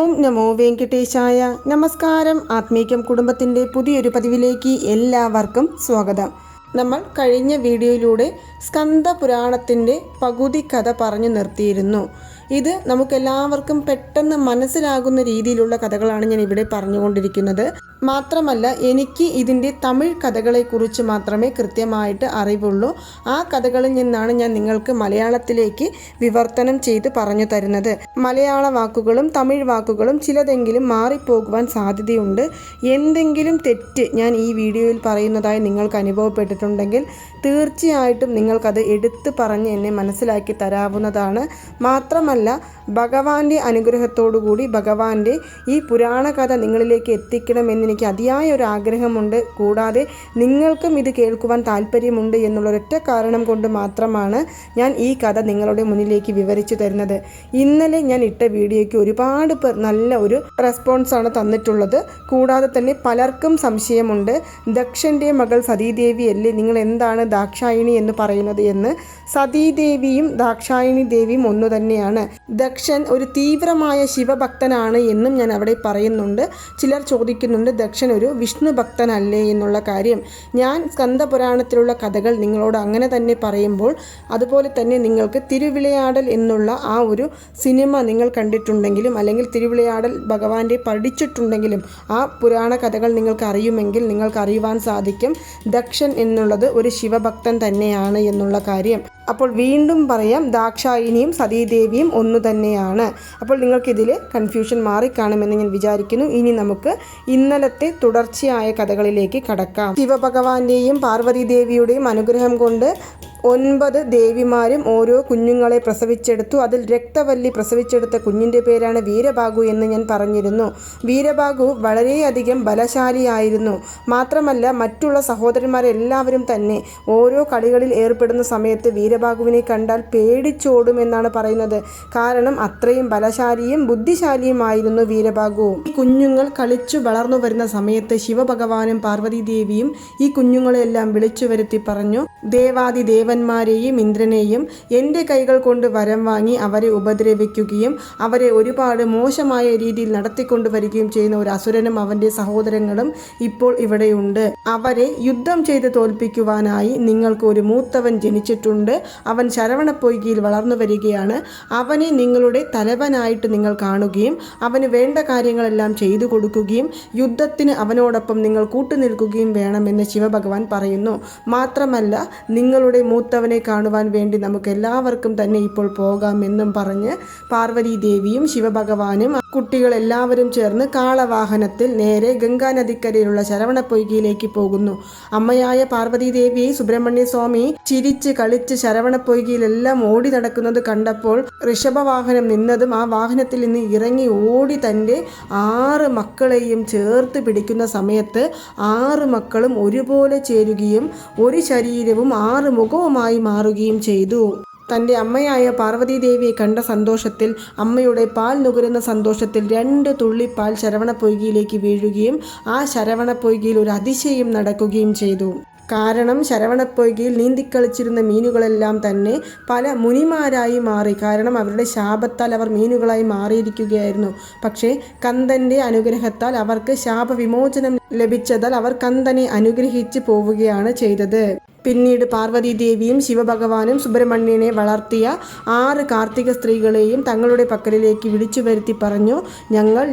ഓം നമോ വെങ്കടേശായ. നമസ്കാരം. ആത്മീകം കുടുംബത്തിൻ്റെ പുതിയൊരു പതിവിലേക്ക് എല്ലാവർക്കും സ്വാഗതം. നമ്മൾ കഴിഞ്ഞ വീഡിയോയിലൂടെ സ്കന്ദ പുരാണത്തിൻ്റെ പകുതി കഥ പറഞ്ഞു നിർത്തിയിരുന്നു. ഇത് നമുക്കെല്ലാവർക്കും പെട്ടെന്ന് മനസ്സിലാകുന്ന രീതിയിലുള്ള കഥകളാണ് ഞാൻ ഇവിടെ പറഞ്ഞുകൊണ്ടിരിക്കുന്നത്. മാത്രമല്ല, എനിക്ക് ഇതിൻ്റെ തമിഴ് കഥകളെക്കുറിച്ച് മാത്രമേ കൃത്യമായിട്ട് അറിവുള്ളൂ. ആ കഥകളിൽ നിന്നാണ് ഞാൻ നിങ്ങൾക്ക് മലയാളത്തിലേക്ക് വിവർത്തനം ചെയ്ത് പറഞ്ഞു തരുന്നത്. മലയാള വാക്കുകളും തമിഴ് വാക്കുകളും ചിലതെങ്കിലും മാറിപ്പോകുവാൻ സാധ്യതയുണ്ട്. എന്തെങ്കിലും തെറ്റ് ഞാൻ ഈ വീഡിയോയിൽ പറയുന്നതായി നിങ്ങൾക്ക് അനുഭവപ്പെട്ടിട്ടുണ്ടെങ്കിൽ തീർച്ചയായിട്ടും നിങ്ങൾക്കത് എടുത്തു പറഞ്ഞ് എന്നെ മനസ്സിലാക്കി തരാവുന്നതാണ്. മാത്രമല്ല, ഭഗവാന്റെ അനുഗ്രഹത്തോടുകൂടി ഭഗവാന്റെ ഈ പുരാണ കഥ നിങ്ങളിലേക്ക് എത്തിക്കണമെന്ന് എനിക്ക് അതിയായ ഒരു ആഗ്രഹമുണ്ട്. കൂടാതെ നിങ്ങൾക്കും ഇത് കേൾക്കുവാൻ താല്പര്യമുണ്ട് എന്നുള്ളൊരൊറ്റ കാരണം കൊണ്ട് മാത്രമാണ് ഞാൻ ഈ കഥ നിങ്ങളുടെ മുന്നിലേക്ക് വിവരിച്ചു തരുന്നത്. ഇന്നലെ ഞാൻ ഇട്ട വീഡിയോയ്ക്ക് ഒരുപാട് പേർ നല്ല ഒരു റെസ്പോൺസാണ് തന്നിട്ടുള്ളത്. കൂടാതെ തന്നെ പലർക്കും സംശയമുണ്ട്, ദക്ഷൻ്റെ മകൾ സതീദേവി അല്ലേ, നിങ്ങൾ എന്താണ് ദാക്ഷായണി എന്ന് പറയുന്നത് എന്ന്. സതീദേവിയും ദാക്ഷായണി ദേവിയും ഒന്നു തന്നെയാണ്. ദക്ഷൻ ഒരു തീവ്രമായ ശിവഭക്തനാണ് എന്നും ഞാൻ അവിടെ പറയുന്നുണ്ട്. ചിലർ ചോദിക്കുന്നുണ്ട്, ദക്ഷൻ ഒരു വിഷ്ണു ഭക്തനല്ലേ എന്നുള്ള കാര്യം. ഞാൻ സ്കന്ദപുരാണത്തിലുള്ള കഥകൾ നിങ്ങളോട് അങ്ങനെ തന്നെ പറയുമ്പോൾ, അതുപോലെ തന്നെ നിങ്ങൾക്ക് തിരുവിളയാടൽ എന്നുള്ള ആ ഒരു സിനിമ നിങ്ങൾ കണ്ടിട്ടുണ്ടെങ്കിലും അല്ലെങ്കിൽ തിരുവിളയാടൽ ഭഗവാന്റെ പഠിച്ചിട്ടുണ്ടെങ്കിലും ആ പുരാണ കഥകൾ നിങ്ങൾക്ക് അറിയുമെങ്കിൽ നിങ്ങൾക്ക് അറിയുവാൻ സാധിക്കും ദക്ഷൻ എന്നുള്ളത് ഒരു ശിവഭക്തൻ തന്നെയാണ് എന്നുള്ള കാര്യം. അപ്പോൾ വീണ്ടും പറയാം, ദാക്ഷായിനിയും സതീദേവിയും ഒന്നു തന്നെയാണ്. അപ്പോൾ നിങ്ങൾക്കിതിൽ കൺഫ്യൂഷൻ മാറിക്കാണുമെന്ന് ഞാൻ വിചാരിക്കുന്നു. ഇനി നമുക്ക് ഇന്നലത്തെ തുടർച്ചയായ കഥകളിലേക്ക് കടക്കാം. ശിവഭഗവാന്റെയും പാർവതീദേവിയുടെയും അനുഗ്രഹം കൊണ്ട് 9 ദേവിമാരും ഓരോ കുഞ്ഞുങ്ങളെ പ്രസവിച്ചെടുത്തു. അതിൽ രക്തവല്ലി പ്രസവിച്ചെടുത്ത കുഞ്ഞിൻ്റെ പേരാണ് വീരബാഹു എന്ന് ഞാൻ പറഞ്ഞിരുന്നു. വീരബാഹു വളരെയധികം ബലശാലിയായിരുന്നു. മാത്രമല്ല, മറ്റുള്ള സഹോദരന്മാരെല്ലാവരും തന്നെ ഓരോ കളികളിൽ ഏർപ്പെടുന്ന സമയത്ത് വീരബാഹുവിനെ കണ്ടാൽ പേടിച്ചോടുമെന്നാണ് പറയുന്നത്. കാരണം അത്രയും ബലശാലിയും ബുദ്ധിശാലിയുമായിരുന്നു വീരബാഹു. ഈ കുഞ്ഞുങ്ങൾ കളിച്ചു വളർന്നു വരുന്ന സമയത്ത് ശിവഭഗവാനും പാർവതീദേവിയും ഈ കുഞ്ഞുങ്ങളെല്ലാം വിളിച്ചു വരുത്തി പറഞ്ഞു, ദേവാദിദേവന്മാരെയും ഇന്ദ്രനെയും എൻ്റെ കൈകൾ കൊണ്ട് വരം വാങ്ങി അവരെ ഉപദ്രവിക്കുകയും അവരെ ഒരുപാട് മോശമായ രീതിയിൽ നടത്തിക്കൊണ്ടുവരികയും ചെയ്യുന്ന ഒരു അസുരനും അവൻ്റെ സഹോദരങ്ങളും ഇപ്പോൾ ഇവിടെയുണ്ട്. അവരെ യുദ്ധം ചെയ്ത് തോൽപ്പിക്കുവാനായി നിങ്ങൾക്ക് ഒരു മൂത്തവൻ ജനിച്ചിട്ടുണ്ട്. അവൻ ശരവണപ്പൊയ്കയിൽ വളർന്നു വരികയാണ്. അവനെ നിങ്ങളുടെ തലവനായിട്ട് നിങ്ങൾ കാണുകയും അവന് വേണ്ട കാര്യങ്ങളെല്ലാം ചെയ്തു കൊടുക്കുകയും യുദ്ധത്തിന് അവനോടൊപ്പം നിങ്ങൾ കൂട്ടുനിൽക്കുകയും വേണമെന്ന് ശിവഭഗവാൻ പറയുന്നു. മാത്രമല്ല, നിങ്ങളുടെ മൂത്തവനെ കാണുവാൻ വേണ്ടി നമുക്ക് എല്ലാവർക്കും തന്നെ ഇപ്പോൾ പോകാമെന്നും പറഞ്ഞ് പാർവതീദേവിയും ശിവഭഗവാനും കുട്ടികളെല്ലാവരും ചേർന്ന് കാളവാഹനത്തിൽ നേരെ ഗംഗാനദിക്കരയിലുള്ള ശരവണപ്പൊയ്കയിലേക്ക് പോകുന്നു. അമ്മയായ പാർവതീദേവിയെ സുബ്രഹ്മണ്യ സ്വാമി ചിരിച്ച് കളിച്ച് ശരവണപ്പൊയ്കയിലെല്ലാം ഓടി നടക്കുന്നത് കണ്ടപ്പോൾ ഋഷഭവാഹനം നിന്നതും ആ വാഹനത്തിൽ നിന്ന് ഇറങ്ങി ഓടി തൻ്റെ 6 മക്കളെയും ചേർത്ത് പിടിക്കുന്ന സമയത്ത് 6 മക്കളും ഒരുപോലെ ചേരുകയും ഒരു ശരീരവും 6 മുഖവുമായി മാറുകയും ചെയ്തു. തൻ്റെ അമ്മയായ പാർവതീദേവിയെ കണ്ട സന്തോഷത്തിൽ, അമ്മയുടെ പാൽ നുകരുന്ന സന്തോഷത്തിൽ 2 തുള്ളിപ്പാൽ ശരവണപ്പൊയ്കയിലേക്ക് വീഴുകയും ആ ശരവണപ്പൊയ്കയിൽ ഒരു അതിശയം നടക്കുകയും ചെയ്തു. കാരണം ശരവണപ്പൊയ്കയിൽ നീന്തിക്കളിച്ചിരുന്ന മീനുകളെല്ലാം തന്നെ പല മുനിമാരായി മാറി. കാരണം അവരുടെ ശാപത്താൽ അവർ മീനുകളായി മാറിയിരിക്കുകയായിരുന്നു. പക്ഷേ കന്ദൻ്റെ അനുഗ്രഹത്താൽ അവർക്ക് ശാപവിമോചനം ലഭിച്ചതാൽ അവർ കന്ദനെ അനുഗ്രഹിച്ച് പോവുകയാണ് ചെയ്തത്. പിന്നീട് പാർവതീദേവിയും ശിവഭഗവാനും സുബ്രഹ്മണ്യനെ വളർത്തിയ 6 കാർത്തിക സ്ത്രീകളെയും തങ്ങളുടെ പക്കലിലേക്ക് വിളിച്ചു വരുത്തി പറഞ്ഞു,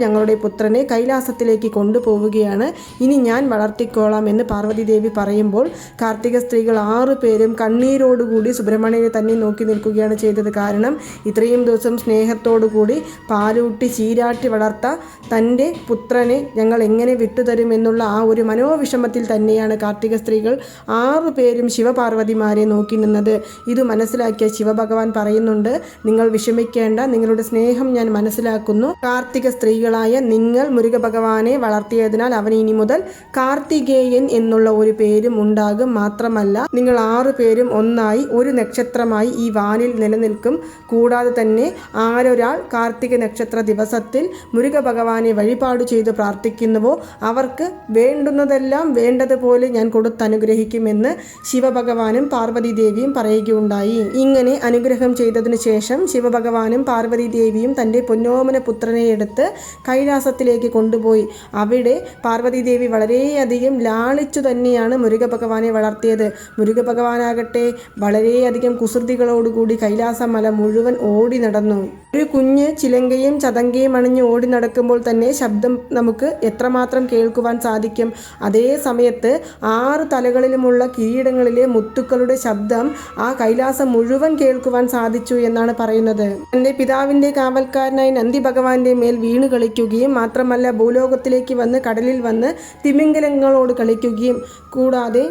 ഞങ്ങളുടെ പുത്രനെ കൈലാസത്തിലേക്ക് കൊണ്ടുപോവുകയാണ്. ഇനി ഞാൻ വളർത്തിക്കോളാം എന്ന് പാർവതീദേവി പറയുമ്പോൾ കാർത്തിക സ്ത്രീകൾ 6 പേരും കണ്ണീരോടുകൂടി സുബ്രഹ്മണ്യനെ തന്നെ നോക്കി നിൽക്കുകയാണ് ചെയ്തത്. കാരണം ഇത്രയും ദിവസം സ്നേഹത്തോടുകൂടി പാലൂട്ടി ചീരാട്ടി വളർത്ത തൻ്റെ പുത്രനെ ഞങ്ങൾ എങ്ങനെ വിട്ടുതരുമെന്നുള്ള ആ ഒരു മനോവിഷമത്തിൽ തന്നെയാണ് കാർത്തിക സ്ത്രീകൾ 6 പേരും ശിവപാർവതിമാരെ നോക്കി നിന്നത്. ഇത് മനസ്സിലാക്കിയ ശിവഭഗവാൻ പറയുന്നുണ്ട്, നിങ്ങൾ വിഷമിക്കേണ്ട, നിങ്ങളുടെ സ്നേഹം ഞാൻ മനസ്സിലാക്കുന്നു. കാർത്തിക സ്ത്രീകളായ നിങ്ങൾ മുരുക ഭഗവാനെ വളർത്തിയതിനാൽ അവന് ഇനി മുതൽ കാർത്തികേയൻ എന്നുള്ള ഒരു പേരും ഉണ്ടാകും. മാത്രമല്ല, നിങ്ങൾ 6 പേരും ഒന്നായി ഒരു നക്ഷത്രമായി ഈ വാനിൽ നിലനിൽക്കും. കൂടാതെ തന്നെ ആരൊരാൾ കാർത്തിക നക്ഷത്ര ദിവസത്തിൽ മുരുക ഭഗവാനെ വഴിപാട് ചെയ്ത് പ്രാർത്ഥിക്കുന്നുവോ അവർക്ക് വേണ്ടുന്നതെല്ലാം വേണ്ടതുപോലെ ഞാൻ കൊടുത്തനുഗ്രഹിക്കുമെന്ന് ശിവഭഗവാനും പാർവതി ദേവിയും പറയുകയുണ്ടായി. ഇങ്ങനെ അനുഗ്രഹം ചെയ്തതിനു ശേഷം ശിവഭഗവാനും പാർവതി ദേവിയും തൻ്റെ പൊന്നോമന പുത്രനെ എടുത്ത് കൈലാസത്തിലേക്ക് കൊണ്ടുപോയി. അവിടെ പാർവതി ദേവി വളരെയധികം ലാളിച്ചു തന്നെയാണ് മുരുക ഭഗവാനെ വളർത്തിയത്. മുരുക ഭഗവാനാകട്ടെ വളരെയധികം കുസൃതികളോടുകൂടി കൈലാസമല മുഴുവൻ ഓടി നടന്നു. ഒരു കുഞ്ഞ് ചിലങ്കയും ചതങ്കയും അണിഞ്ഞ് ഓടി നടക്കുമ്പോൾ തന്നെ ശബ്ദം നമുക്ക് എത്രമാത്രം കേൾക്കുവാൻ സാധിക്കും. അതേ സമയത്ത് 6 തലകളിലുമുള്ള കിരീടങ്ങളിലെ മുത്തുക്കളുടെ ശബ്ദം ആ കൈലാസം മുഴുവൻ കേൾക്കുവാൻ സാധിച്ചു എന്നാണ് പറയുന്നത്. തൻ്റെ പിതാവിൻ്റെ കാവൽക്കാരനായി നന്ദി ഭഗവാന്റെ മേൽ വീണു കളിക്കുകയും മാത്രമല്ല ഭൂലോകത്തിലേക്ക് വന്ന് കടലിൽ വന്ന് തിമിംഗലങ്ങളോട് കളിക്കുകയും കൂടാതെ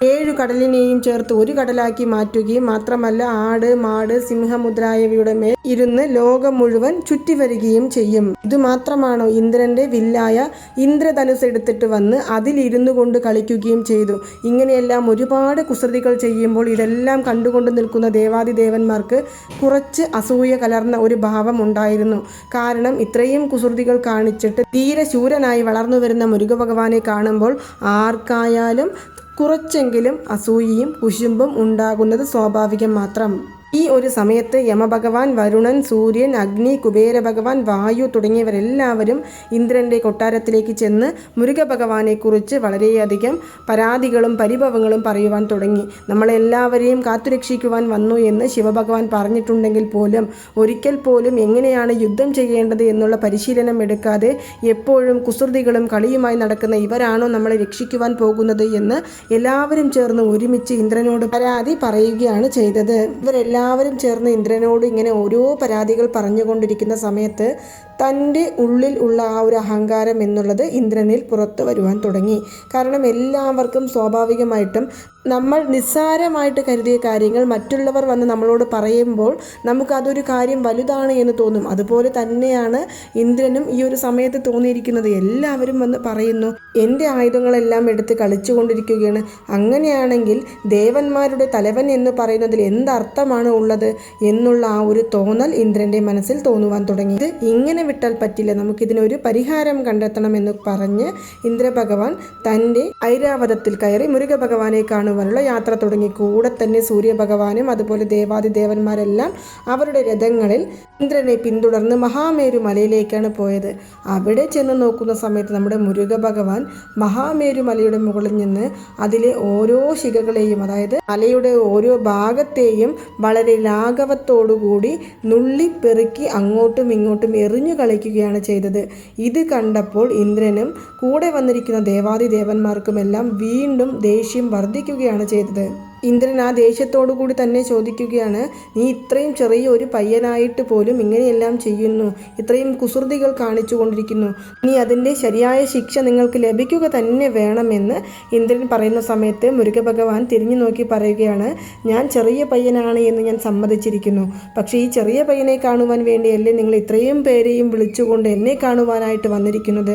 7 കടലിനെയും ചേർത്ത് ഒരു കടലാക്കി മാറ്റുകയും മാത്രമല്ല ആട്, മാട്, സിംഹം മുതലായവയുടെ മേൽ ഇരുന്ന് ലോകം മുഴുവൻ ചുറ്റി വരികയും ചെയ്യും. ഇതുമാത്രമാണോ, ഇന്ദ്രന്റെ വില്ലായ ഇന്ദ്രധനുസ് എടുത്തിട്ട് വന്ന് അതിലിരുന്നു കൊണ്ട് കളിക്കുകയും ചെയ്തു. ഇങ്ങനെയെല്ലാം ഒരുപാട് കുസൃതികൾ ചെയ്യുമ്പോൾ ഇതെല്ലാം കണ്ടുകൊണ്ട് നിൽക്കുന്ന ദേവാദിദേവന്മാർക്ക് കുറച്ച് അസൂയ കലർന്ന ഒരു ഭാവം ഉണ്ടായിരുന്നു. കാരണം ഇത്രയും കുസൃതികൾ കാണിച്ചിട്ട് ധീരശൂരനായി വളർന്നു വരുന്ന മുരുക ഭഗവാനെ കാണുമ്പോൾ ആർക്കായാലും കുറച്ചെങ്കിലും അസൂയയും കുശുമ്പും ഉണ്ടാകുന്നത് സ്വാഭാവികം മാത്രം. ഈ ഒരു സമയത്ത് യമഭഗവാൻ, വരുണൻ, സൂര്യൻ, അഗ്നി, കുബേര ഭഗവാൻ, വായു തുടങ്ങിയവരെല്ലാവരും ഇന്ദ്രൻ്റെ കൊട്ടാരത്തിലേക്ക് ചെന്ന് മുരുക ഭഗവാനെക്കുറിച്ച് വളരെയധികം പരാതികളും പരിഭവങ്ങളും പറയുവാൻ തുടങ്ങി. നമ്മളെല്ലാവരെയും കാത്തുരക്ഷിക്കുവാൻ വന്നു എന്ന് ശിവഭഗവാൻ പറഞ്ഞിട്ടുണ്ടെങ്കിൽ പോലും ഒരിക്കൽ പോലും എങ്ങനെയാണ് യുദ്ധം ചെയ്യേണ്ടത് എന്നുള്ള പരിശീലനം എടുക്കാതെ എപ്പോഴും കുസൃതികളും കളിയുമായി നടക്കുന്ന ഇവരാണോ നമ്മളെ രക്ഷിക്കുവാൻ പോകുന്നത് എന്ന് എല്ലാവരും ചേർന്ന് ഒരുമിച്ച് ഇന്ദ്രനോട് പരാതി പറയുകയാണ് ചെയ്തത്. ഇവരെല്ലാവരും ചേർന്ന് ഇന്ദ്രനോട് ഇങ്ങനെ ഓരോ പരാതികൾ പറഞ്ഞുകൊണ്ടിരിക്കുന്ന സമയത്ത് തൻ്റെ ഉള്ളിൽ ഉള്ള ആ ഒരു അഹങ്കാരം എന്നുള്ളത് ഇന്ദ്രനിൽ പുറത്തു വരുവാൻ തുടങ്ങി. കാരണം എല്ലാവർക്കും സ്വാഭാവികമായിട്ടും നമ്മൾ നിസ്സാരമായിട്ട് കരുതിയ കാര്യങ്ങൾ മറ്റുള്ളവർ വന്ന് നമ്മളോട് പറയുമ്പോൾ നമുക്കതൊരു കാര്യം വലുതാണ് എന്ന് തോന്നും. അതുപോലെ തന്നെയാണ് ഇന്ദ്രനും ഈ ഒരു സമയത്ത് തോന്നിയിരിക്കുന്നത്. എല്ലാവരും വന്ന് പറയുന്നു, എൻ്റെ ആയുധങ്ങളെല്ലാം എടുത്ത് കളിച്ചു കൊണ്ടിരിക്കുകയാണ്. അങ്ങനെയാണെങ്കിൽ ദേവന്മാരുടെ തലവൻ എന്ന് പറയുന്നതിൽ എന്തർത്ഥമാണ് ഉള്ളത് എന്നുള്ള ആ ഒരു തോന്നൽ ഇന്ദ്രൻ്റെ മനസ്സിൽ തോന്നുവാൻ തുടങ്ങി. ഇത് ഇങ്ങനെ വിട്ടാൽ പറ്റില്ല, നമുക്കിതിനൊരു പരിഹാരം കണ്ടെത്തണമെന്ന് പറഞ്ഞ് ഇന്ദ്രഭഗവാൻ തൻ്റെ ഐരാവതത്തിൽ കയറി മുരുക ഭഗവാനെ കാണുവാനുള്ള യാത്ര തുടങ്ങി. കൂടെ തന്നെ സൂര്യഭഗവാനും അതുപോലെ ദേവാദിദേവന്മാരെല്ലാം അവരുടെ രഥങ്ങളിൽ ഇന്ദ്രനെ പിന്തുടർന്ന് മഹാമേരു മലയിലേക്കാണ് പോയത്. അവിടെ ചെന്ന് നോക്കുന്ന സമയത്ത് നമ്മുടെ മുരുക ഭഗവാൻ മഹാമേരു മലയുടെ മുകളിൽ നിന്ന് അതിലെ ഓരോ ശിഖകളെയും, അതായത് മലയുടെ ഓരോ ഭാഗത്തെയും വളരെ ലാഘവത്തോടുകൂടി നുള്ളി പെറുക്കി അങ്ങോട്ടും ഇങ്ങോട്ടും എറിഞ്ഞു കളിക്കുകയാണ് ചെയ്തത്. ഇത് കണ്ടപ്പോൾ ഇന്ദ്രനും കൂടെ വന്നിരിക്കുന്ന ദേവാദിദേവന്മാർക്കുമെല്ലാം വീണ്ടും ദേഷ്യം വർദ്ധിക്കുകയാണ് ചെയ്തത്. ഇന്ദ്രൻ ആ ദേഷ്യത്തോടു കൂടി തന്നെ ചോദിക്കുകയാണ്, നീ ഇത്രയും ചെറിയ ഒരു പയ്യനായിട്ട് പോലും ഇങ്ങനെയെല്ലാം ചെയ്യുന്നു, ഇത്രയും കുസൃതികൾ കാണിച്ചു കൊണ്ടിരിക്കുന്നു, നീ അതിൻ്റെ ശരിയായ ശിക്ഷ നിങ്ങൾക്ക് ലഭിക്കുക തന്നെ വേണമെന്ന് ഇന്ദ്രൻ പറയുന്ന സമയത്ത് മുരുക ഭഗവാൻ തിരിഞ്ഞു നോക്കി പറയുകയാണ്, ഞാൻ ചെറിയ പയ്യനാണ് എന്ന് ഞാൻ സമ്മതിച്ചിരിക്കുന്നു, പക്ഷേ ഈ ചെറിയ പയ്യനെ കാണുവാൻ വേണ്ടിയല്ലേ നിങ്ങൾ ഇത്രയും പേരെയും വിളിച്ചുകൊണ്ട് എന്നെ കാണുവാനായിട്ട് വന്നിരിക്കുന്നത്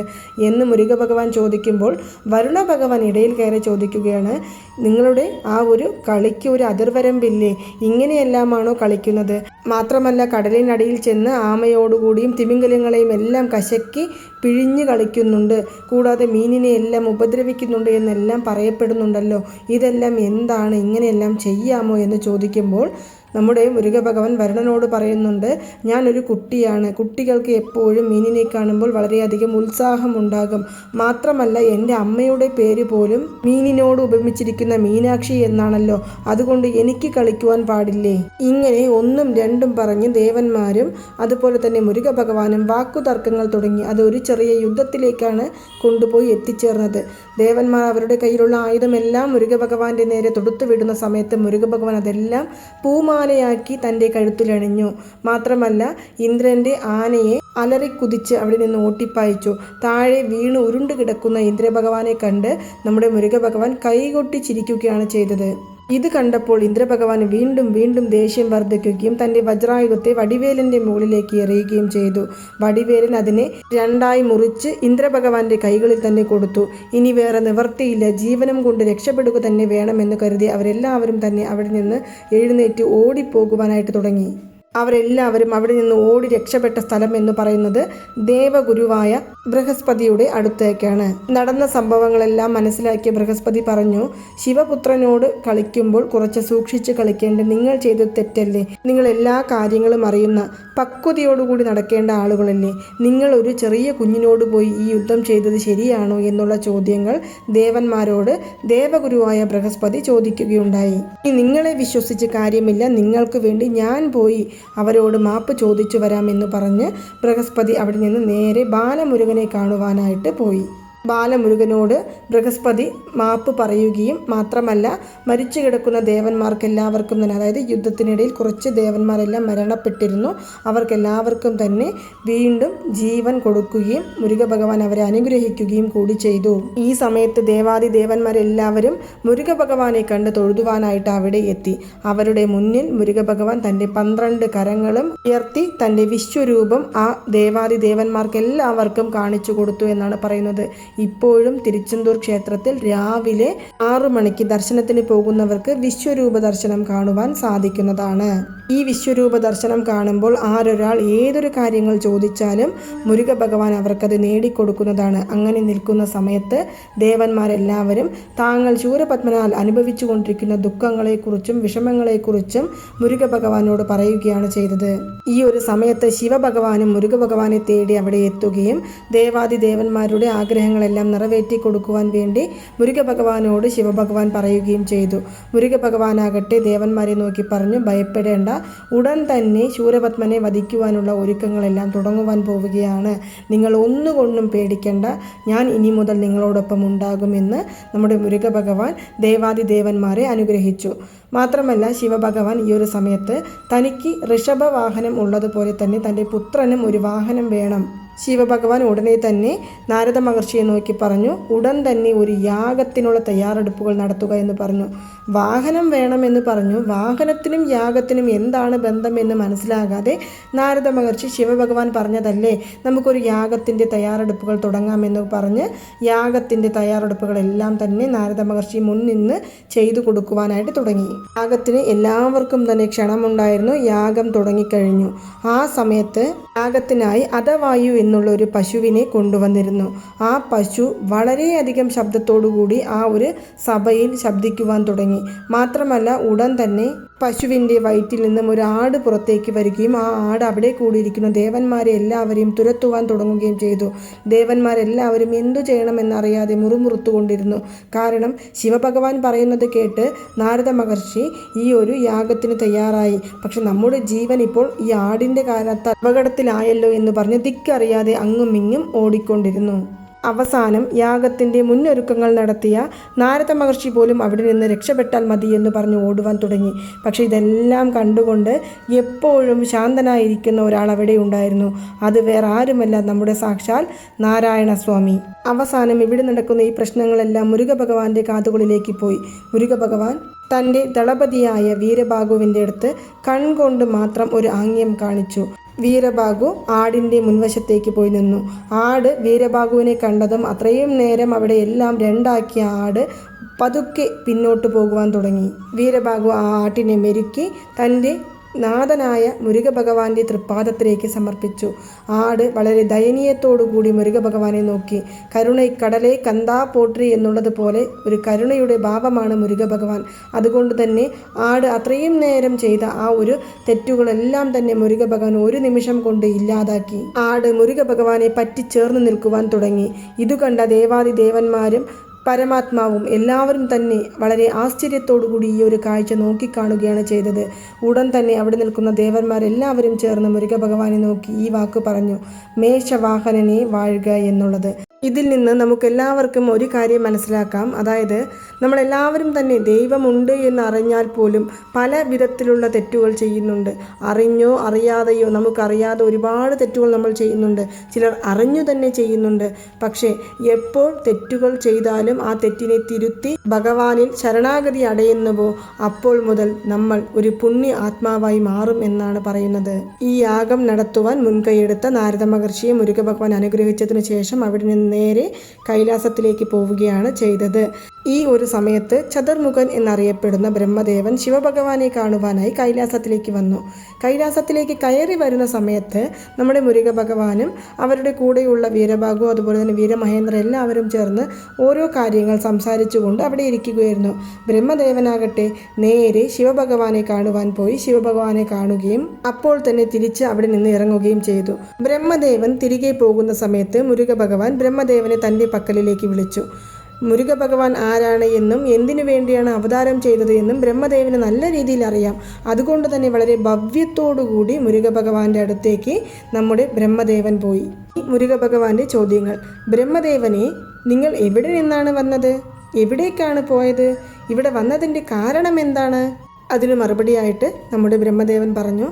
എന്ന് മുരുക ഭഗവാൻ ചോദിക്കുമ്പോൾ വരുണ ഭഗവാൻ ഇടയിൽ കയറി ചോദിക്കുകയാണ്, നിങ്ങളുടെ ആ ഒരു കളിക്ക് ഒരു അതിർവരമ്പില്ലേ, ഇങ്ങനെയെല്ലാമാണോ കളിക്കുന്നത്? മാത്രമല്ല കടലിനടിയിൽ ചെന്ന് ആമയോടുകൂടിയും തിമിംഗലങ്ങളെയും എല്ലാം കശക്കി പിഴിഞ്ഞു കളിക്കുന്നുണ്ട്, കൂടാതെ മീനിനെ എല്ലാം ഉപദ്രവിക്കുന്നുണ്ട് എന്നെല്ലാം പറയപ്പെടുന്നുണ്ടല്ലോ, ഇതെല്ലാം എന്താണ്, ഇങ്ങനെയെല്ലാം ചെയ്യാമോ എന്ന് ചോദിക്കുമ്പോൾ നമ്മുടെ മുരുക ഭഗവാൻ വരുണനോട് പറയുന്നുണ്ട്, ഞാനൊരു കുട്ടിയാണ്, കുട്ടികൾക്ക് എപ്പോഴും മീനിനെ കാണുമ്പോൾ വളരെയധികം ഉത്സാഹമുണ്ടാകും, മാത്രമല്ല എൻ്റെ അമ്മയുടെ പേര് പോലും മീനിനോട് ഉപമിച്ചിരിക്കുന്ന മീനാക്ഷി എന്നാണല്ലോ, അതുകൊണ്ട് എനിക്ക് കളിക്കുവാൻ പാടില്ലേ? ഇങ്ങനെ ഒന്നും രണ്ടും പറഞ്ഞ് ദേവന്മാരും അതുപോലെ തന്നെ മുരുക ഭഗവാനും വാക്കുതർക്കങ്ങൾ തുടങ്ങി. അത് ഒരു ചെറിയ യുദ്ധത്തിലേക്കാണ് കൊണ്ടുപോയി എത്തിച്ചേർന്നത്. ദേവന്മാർ അവരുടെ കയ്യിലുള്ള ആയുധമെല്ലാം മുരുക ഭഗവാന്റെ നേരെ തൊടുത്തു വിടുന്ന സമയത്ത് മുരുക ഭഗവാൻ അതെല്ലാം പൂമാലയാക്കി തൻ്റെ കഴുത്തിലണിഞ്ഞു. മാത്രമല്ല ഇന്ദ്രൻ്റെ ആനയെ അലറിക്കുതിച്ച് അവിടെ നിന്ന് ഓട്ടിപ്പായിച്ചു. താഴെ വീണ് ഉരുണ്ടു കിടക്കുന്ന ഇന്ദ്രഭഗവാനെ കണ്ട് നമ്മുടെ മുരുക ഭഗവാൻ കൈകൊട്ടി ചിരിക്കുകയാണ് ചെയ്തത്. ഇത് കണ്ടപ്പോൾ ഇന്ദ്രഭഗവാൻ വീണ്ടും വീണ്ടും ദേഷ്യം വർദ്ധിക്കുകയും തൻ്റെ വജ്രായുധത്തെ വടിവേലൻ്റെ മുകളിലേക്ക് എറിയുകയും ചെയ്തു. വടിവേലൻ അതിനെ രണ്ടായി മുറിച്ച് ഇന്ദ്രഭഗവാന്റെ കൈകളിൽ തന്നെ കൊടുത്തു. ഇനി വേറെ നിവർത്തിയില്ല, ജീവനം കൊണ്ട് രക്ഷപ്പെടുക തന്നെ വേണമെന്ന് കരുതി അവരെല്ലാവരും തന്നെ അവിടെ നിന്ന് എഴുന്നേറ്റ് ഓടിപ്പോകുവാനായിട്ട് തുടങ്ങി. അവരെല്ലാവരും അവിടെ നിന്ന് ഓടി രക്ഷപ്പെട്ട സ്ഥലം എന്ന് പറയുന്നത് ദേവഗുരുവായ ബൃഹസ്പതിയുടെ അടുത്തേക്കാണ്. നടന്ന സംഭവങ്ങളെല്ലാം മനസ്സിലാക്കിയ ബൃഹസ്പതി പറഞ്ഞു, ശിവപുത്രനോട് കളിക്കുമ്പോൾ കുറച്ച് സൂക്ഷിച്ച് കളിക്കേണ്ടത് നിങ്ങൾ ചെയ്ത തെറ്റല്ലേ? നിങ്ങൾ എല്ലാ കാര്യങ്ങളും അറിയുന്ന പക്വതയോടുകൂടി നടക്കേണ്ട ആളുകളല്ലേ? നിങ്ങൾ ഒരു ചെറിയ കുഞ്ഞിനോട് പോയി ഈ യുദ്ധം ചെയ്തത് ശരിയാണോ എന്നുള്ള ചോദ്യങ്ങൾ ദേവന്മാരോട് ദേവഗുരുവായ ബൃഹസ്പതി ചോദിക്കുകയുണ്ടായി. നിങ്ങളെ വിശ്വസിച്ച് കാര്യമില്ല, നിങ്ങൾക്ക് വേണ്ടി ഞാൻ പോയി അവരോട് മാപ്പ് ചോദിച്ചു വരാമെന്ന് പറഞ്ഞ് ബൃഹസ്പതി അവിടെ നിന്ന് നേരെ ബാലമുരുകനെ കാണുവാനായിട്ട് പോയി. ബാലമുരുകനോട് ബൃഹസ്പതി മാപ്പ് പറയുകയും മാത്രമല്ല, മരിച്ചു കിടക്കുന്ന ദേവന്മാർക്കെല്ലാവർക്കും തന്നെ, അതായത് യുദ്ധത്തിനിടയിൽ കുറച്ച് ദേവന്മാരെല്ലാം മരണപ്പെട്ടിരുന്നു, അവർക്കെല്ലാവർക്കും തന്നെ വീണ്ടും ജീവൻ കൊടുക്കുകയും മുരുക ഭഗവാൻ അവരെ അനുഗ്രഹിക്കുകയും കൂടി ചെയ്തു. ഈ സമയത്ത് ദേവാദി ദേവന്മാരെല്ലാവരും മുരുക ഭഗവാനെ കണ്ട് തൊഴുതുവാനായിട്ട് അവിടെ എത്തി. അവരുടെ മുന്നിൽ മുരുക ഭഗവാൻ തൻ്റെ 12 കരങ്ങളും ഉയർത്തി തൻ്റെ വിശ്വരൂപം ആ ദേവാദി ദേവന്മാർക്കെല്ലാവർക്കും കാണിച്ചു കൊടുത്തു എന്നാണ് പറയുന്നത്. ഇപ്പോഴും തിരുച്ചെന്തൂർ ക്ഷേത്രത്തിൽ രാവിലെ 6 മണിക്ക് ദർശനത്തിന് പോകുന്നവർക്ക് വിശ്വരൂപ ദർശനം കാണുവാൻ സാധിക്കുന്നതാണ്. ഈ വിശ്വരൂപ ദർശനം കാണുമ്പോൾ ആരൊരാൾ ഏതൊരു കാര്യങ്ങൾ ചോദിച്ചാലും മുരുക ഭഗവാൻ അവർക്കത് നേടിക്കൊടുക്കുന്നതാണ്. അങ്ങനെ നിൽക്കുന്ന സമയത്ത് ദേവന്മാരെല്ലാവരും താങ്കൾ ശൂരപത്മനാൽ അനുഭവിച്ചു കൊണ്ടിരിക്കുന്ന ദുഃഖങ്ങളെക്കുറിച്ചും വിഷമങ്ങളെക്കുറിച്ചും മുരുക ഭഗവാനോട് പറയുകയാണ് ചെയ്തത്. ഈ ഒരു സമയത്ത് ശിവഭഗവാനും മുരുക ഭഗവാനെ തേടി അവിടെ എത്തുകയും ദേവാദി ദേവന്മാരുടെ ആഗ്രഹങ്ങളെല്ലാം നിറവേറ്റി കൊടുക്കുവാൻ വേണ്ടി മുരുക ഭഗവാനോട് ശിവഭഗവാൻ പറയുകയും ചെയ്തു. മുരുക ഭഗവാനാകട്ടെ ദേവന്മാരെ നോക്കി പറഞ്ഞു, ഭയപ്പെടേണ്ട, ഉടൻ തന്നെ ശൂരപത്മനെ വധിക്കുവാനുള്ള ഒരുക്കങ്ങളെല്ലാം തുടങ്ങുവാൻ പോവുകയാണ്. നിങ്ങൾ ഒന്നുകൊണ്ടും പേടിക്കേണ്ട, ഞാൻ ഇനി മുതൽ നിങ്ങളോടൊപ്പം ഉണ്ടാകുമെന്ന് നമ്മുടെ മുരുക ഭഗവാൻ ദേവാദി ദേവന്മാരെ അനുഗ്രഹിച്ചു. മാത്രമല്ല ശിവഭഗവാൻ ഈ ഒരു സമയത്ത് തനിക്ക് ഋഷഭവാഹനം ഉള്ളതുപോലെ തന്നെ തൻ്റെ പുത്രനും ഒരു വാഹനം വേണം. ശിവഭഗവാൻ ഉടനെ തന്നെ നാരദ മഹർഷിയെ നോക്കി പറഞ്ഞു, ഉടൻ തന്നെ ഒരു യാഗത്തിനുള്ള തയ്യാറെടുപ്പുകൾ നടത്തുക എന്ന് പറഞ്ഞു. വാഹനം വേണമെന്ന് പറഞ്ഞു. വാഹനത്തിനും യാഗത്തിനും എന്താണ് ബന്ധമെന്ന് മനസ്സിലാകാതെ നാരദ മഹർഷി ശിവഭഗവാൻ പറഞ്ഞതല്ലേ, നമുക്കൊരു യാഗത്തിൻ്റെ തയ്യാറെടുപ്പുകൾ തുടങ്ങാമെന്ന് പറഞ്ഞ് യാഗത്തിൻ്റെ തയ്യാറെടുപ്പുകളെല്ലാം തന്നെ നാരദ മഹർഷി മുൻനിന്ന് ചെയ്തു കൊടുക്കുവാനായിട്ട് തുടങ്ങി. യാഗത്തിന് എല്ലാവർക്കും തന്നെ ക്ഷണമുണ്ടായിരുന്നു. യാഗം തുടങ്ങിക്കഴിഞ്ഞു. ആ സമയത്ത് യാഗത്തിനായി അധവായു എന്നുള്ള ഒരു പശുവിനെ കൊണ്ടുവന്നിരുന്നു. ആ പശു വളരെയധികം ശബ്ദത്തോടുകൂടി ആ ഒരു സഭയിൽ ശബ്ദിക്കുവാൻ തുടങ്ങി. മാത്രമല്ല ഉടൻ തന്നെ പശുവിൻ്റെ വയറ്റിൽ നിന്നും ഒരു ആട് പുറത്തേക്ക് വരികയും ആ ആട് അവിടെ കൂടിയിരിക്കുന്ന ദേവന്മാരെ എല്ലാവരെയും തുരത്തുവാൻ തുടങ്ങുകയും ചെയ്തു. ദേവന്മാരെല്ലാവരും എന്തു ചെയ്യണമെന്നറിയാതെ മുറുമുറുത്തുകൊണ്ടിരുന്നു. കാരണം ശിവഭഗവാൻ പറയുന്നത് കേട്ട് നാരദ മഹർഷി ഈ ഒരു യാഗത്തിന് തയ്യാറായി. പക്ഷെ നമ്മുടെ ജീവൻ ഇപ്പോൾ ഈ ആടിൻ്റെ കാലത്ത് അപകടത്തിലായല്ലോ എന്ന് പറഞ്ഞ് ദിക്കറിയാതെ അങ്ങും ഇങ്ങും ഓടിക്കൊണ്ടിരുന്നു. അവസാനം യാഗത്തിൻ്റെ മുന്നൊരുക്കങ്ങൾ നടത്തിയ നാരദ മഹർഷി പോലും അവിടെ നിന്ന് രക്ഷപ്പെട്ടാൽ മതി എന്ന് പറഞ്ഞ് ഓടുവാൻ തുടങ്ങി. പക്ഷേ ഇതെല്ലാം കണ്ടുകൊണ്ട് എപ്പോഴും ശാന്തനായിരിക്കുന്ന ഒരാൾ അവിടെ ഉണ്ടായിരുന്നു. അത് വേറെ ആരുമല്ല, നമ്മുടെ സാക്ഷാൽ നാരായണ സ്വാമി. അവസാനം ഇവിടെ നടക്കുന്ന ഈ പ്രശ്നങ്ങളെല്ലാം മുരുക ഭഗവാന്റെ കാതുകളിലേക്ക് പോയി. മുരുക ഭഗവാൻ തൻ്റെ ദളപതിയായ വീരബാഹുവിൻ്റെ അടുത്ത് കൺകൊണ്ട് മാത്രം ഒരു ആംഗ്യം കാണിച്ചു. വീരബാഹു ആടിൻ്റെ മുൻവശത്തേക്ക് പോയി നിന്നു. ആട് വീരബാഹുവിനെ കണ്ടതും അത്രയും നേരം അവിടെ എല്ലാം രണ്ടാക്കിയ ആട് പതുക്കെ പിന്നോട്ട് പോകുവാൻ തുടങ്ങി. വീരബാഹു ആ ആട്ടിനെ മെരുക്കി തൻ്റെ നാഥനായ മുരുക ഭഗവാന്റെ തൃപ്പാദത്തിലേക്ക് സമർപ്പിച്ചു. ആട് വളരെ ദയനീയത്തോടുകൂടി മുരുക ഭഗവാനെ നോക്കി. കരുണൈക്കടലെ കന്താ പോട്രി എന്നുള്ളതുപോലെ ഒരു കരുണയുടെ ഭാവമാണ് മുരുക ഭഗവാൻ. അതുകൊണ്ട് തന്നെ ആട് അത്രയും നേരം ചെയ്ത ആ ഒരു തെറ്റുകളെല്ലാം തന്നെ മുരുക ഭഗവാൻ ഒരു നിമിഷം കൊണ്ട് ഇല്ലാതാക്കി. ആട് മുരുക ഭഗവാനെ പറ്റിച്ചേർന്ന് നിൽക്കുവാൻ തുടങ്ങി. ഇത് കണ്ട ദേവാദി ദേവന്മാരും പരമാത്മാവും എല്ലാവരും തന്നെ വളരെ ആശ്ചര്യത്തോടുകൂടി ഈ ഒരു കാഴ്ച നോക്കിക്കാണുകയാണ് ചെയ്തത്. ഉടൻ തന്നെ അവിടെ നിൽക്കുന്ന ദേവന്മാരെല്ലാവരും ചേർന്ന് മുരുക ഭഗവാനെ നോക്കി ഈ വാക്ക് പറഞ്ഞു, മേഷവാഹനനെ വാഴുക എന്നുള്ളത്. ഇതിൽ നിന്ന് നമുക്കെല്ലാവർക്കും ഒരു കാര്യം മനസ്സിലാക്കാം. അതായത് നമ്മളെല്ലാവരും തന്നെ ദൈവമുണ്ട് എന്നറിഞ്ഞാൽ പോലും പല വിധത്തിലുള്ള തെറ്റുകൾ ചെയ്യുന്നുണ്ട്. അറിഞ്ഞോ അറിയാതെയോ നമുക്കറിയാതെ ഒരുപാട് തെറ്റുകൾ നമ്മൾ ചെയ്യുന്നുണ്ട്. ചിലർ അറിഞ്ഞു തന്നെ ചെയ്യുന്നുണ്ട്. പക്ഷേ എപ്പോൾ തെറ്റുകൾ ചെയ്താലും ആ തെറ്റിനെ തിരുത്തി ഭഗവാനിൽ ശരണാഗതി അടയുന്നുവോ അപ്പോൾ മുതൽ നമ്മൾ ഒരു പുണ്യ ആത്മാവായി മാറും എന്നാണ് പറയുന്നത്. ഈ യാഗം നടത്തുവാൻ മുൻകൈയെടുത്ത നാരദ മഹർഷിയെ മുരുക ഭഗവാൻ അനുഗ്രഹിച്ചതിനു ശേഷം അവിടെ നിന്ന് നേരെ കൈലാസത്തിലേക്ക് പോവുകയാണ് ചെയ്തത്. ഈ ഒരു സമയത്ത് ചതുർമുഖൻ എന്നറിയപ്പെടുന്ന ബ്രഹ്മദേവൻ ശിവഭഗവാനെ കാണുവാനായി കൈലാസത്തിലേക്ക് വന്നു. കൈലാസത്തിലേക്ക് കയറി വരുന്ന സമയത്ത് നമ്മുടെ മുരുക ഭഗവാനും അവരുടെ കൂടെയുള്ള വീരഭാഗു അതുപോലെ തന്നെ വീരമഹേന്ദ്ര എല്ലാവരും ചേർന്ന് ഓരോ കാര്യങ്ങൾ സംസാരിച്ചുകൊണ്ട് അവിടെ ഇരിക്കുകയായിരുന്നു. ബ്രഹ്മദേവനാകട്ടെ നേരെ ശിവഭഗവാനെ കാണുവാൻ പോയി ശിവഭഗവാനെ കാണുകയും അപ്പോൾ തന്നെ തിരിച്ച് അവിടെ നിന്ന് ഇറങ്ങുകയും ചെയ്തു. ബ്രഹ്മദേവൻ തിരികെ പോകുന്ന സമയത്ത് മുരുക ഭഗവാൻ ബ്രഹ്മദേവനെ തൻ്റെ പക്കലിലേക്ക് വിളിച്ചു. മുരുക ഭഗവാൻ ആരാണ് എന്നും എന്തിനു വേണ്ടിയാണ് അവതാരം ചെയ്തത് എന്നും ബ്രഹ്മദേവന് നല്ല രീതിയിൽ അറിയാം. അതുകൊണ്ട് തന്നെ വളരെ ഭവ്യത്തോടുകൂടി മുരുക ഭഗവാന്റെ അടുത്തേക്ക് നമ്മുടെ ബ്രഹ്മദേവൻ പോയി. മുരുക ഭഗവാന്റെ ചോദ്യങ്ങൾ: ബ്രഹ്മദേവനെ, നിങ്ങൾ എവിടെ നിന്നാണ് വന്നത്? എവിടേക്കാണ് പോയത്? ഇവിടെ വന്നതിൻ്റെ കാരണം എന്താണ്? അതിന് മറുപടിയായിട്ട് നമ്മുടെ ബ്രഹ്മദേവൻ പറഞ്ഞു,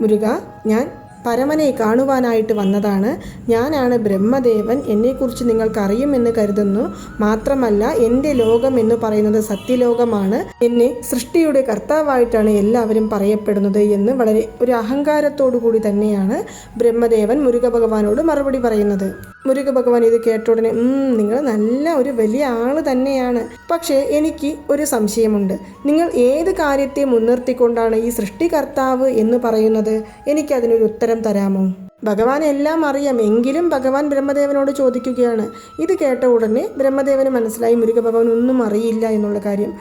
മുരുക, ഞാൻ പരമനെ കാണുവാനായിട്ട് വന്നതാണ്. ഞാനാണ് ബ്രഹ്മദേവൻ. എന്നെക്കുറിച്ച് നിങ്ങൾക്കറിയുമെന്ന് കരുതുന്നു. മാത്രമല്ല, എൻ്റെ ലോകം എന്ന് പറയുന്നത് സത്യലോകമാണ്. എന്നെ സൃഷ്ടിയുടെ കർത്താവായിട്ടാണ് എല്ലാവരും പറയപ്പെടുന്നത് എന്ന് വളരെ ഒരു അഹങ്കാരത്തോടു കൂടി തന്നെയാണ് ബ്രഹ്മദേവൻ മുരുക ഭഗവാനോട് മറുപടി പറയുന്നത്. മുരുക ഭഗവാൻ ഇത് കേട്ട ഉടനെ നിങ്ങൾ നല്ല ഒരു വലിയ ആള് തന്നെയാണ്. പക്ഷേ എനിക്ക് ഒരു സംശയമുണ്ട്. നിങ്ങൾ ഏത് കാര്യത്തെ മുൻനിർത്തിക്കൊണ്ടാണ് ഈ സൃഷ്ടികർത്താവ് എന്ന് പറയുന്നത്? എനിക്കതിനൊരു ഉത്തരം തരാമോ? ഭഗവാൻ എല്ലാം അറിയാം, എങ്കിലും ഭഗവാൻ ബ്രഹ്മദേവനോട് ചോദിക്കുകയാണ്. ഇത് കേട്ട ഉടനെ ബ്രഹ്മദേവന് മനസ്സിലായി മുരുക ഭഗവാൻ ഒന്നും അറിയില്ല എന്നുള്ള കാര്യം.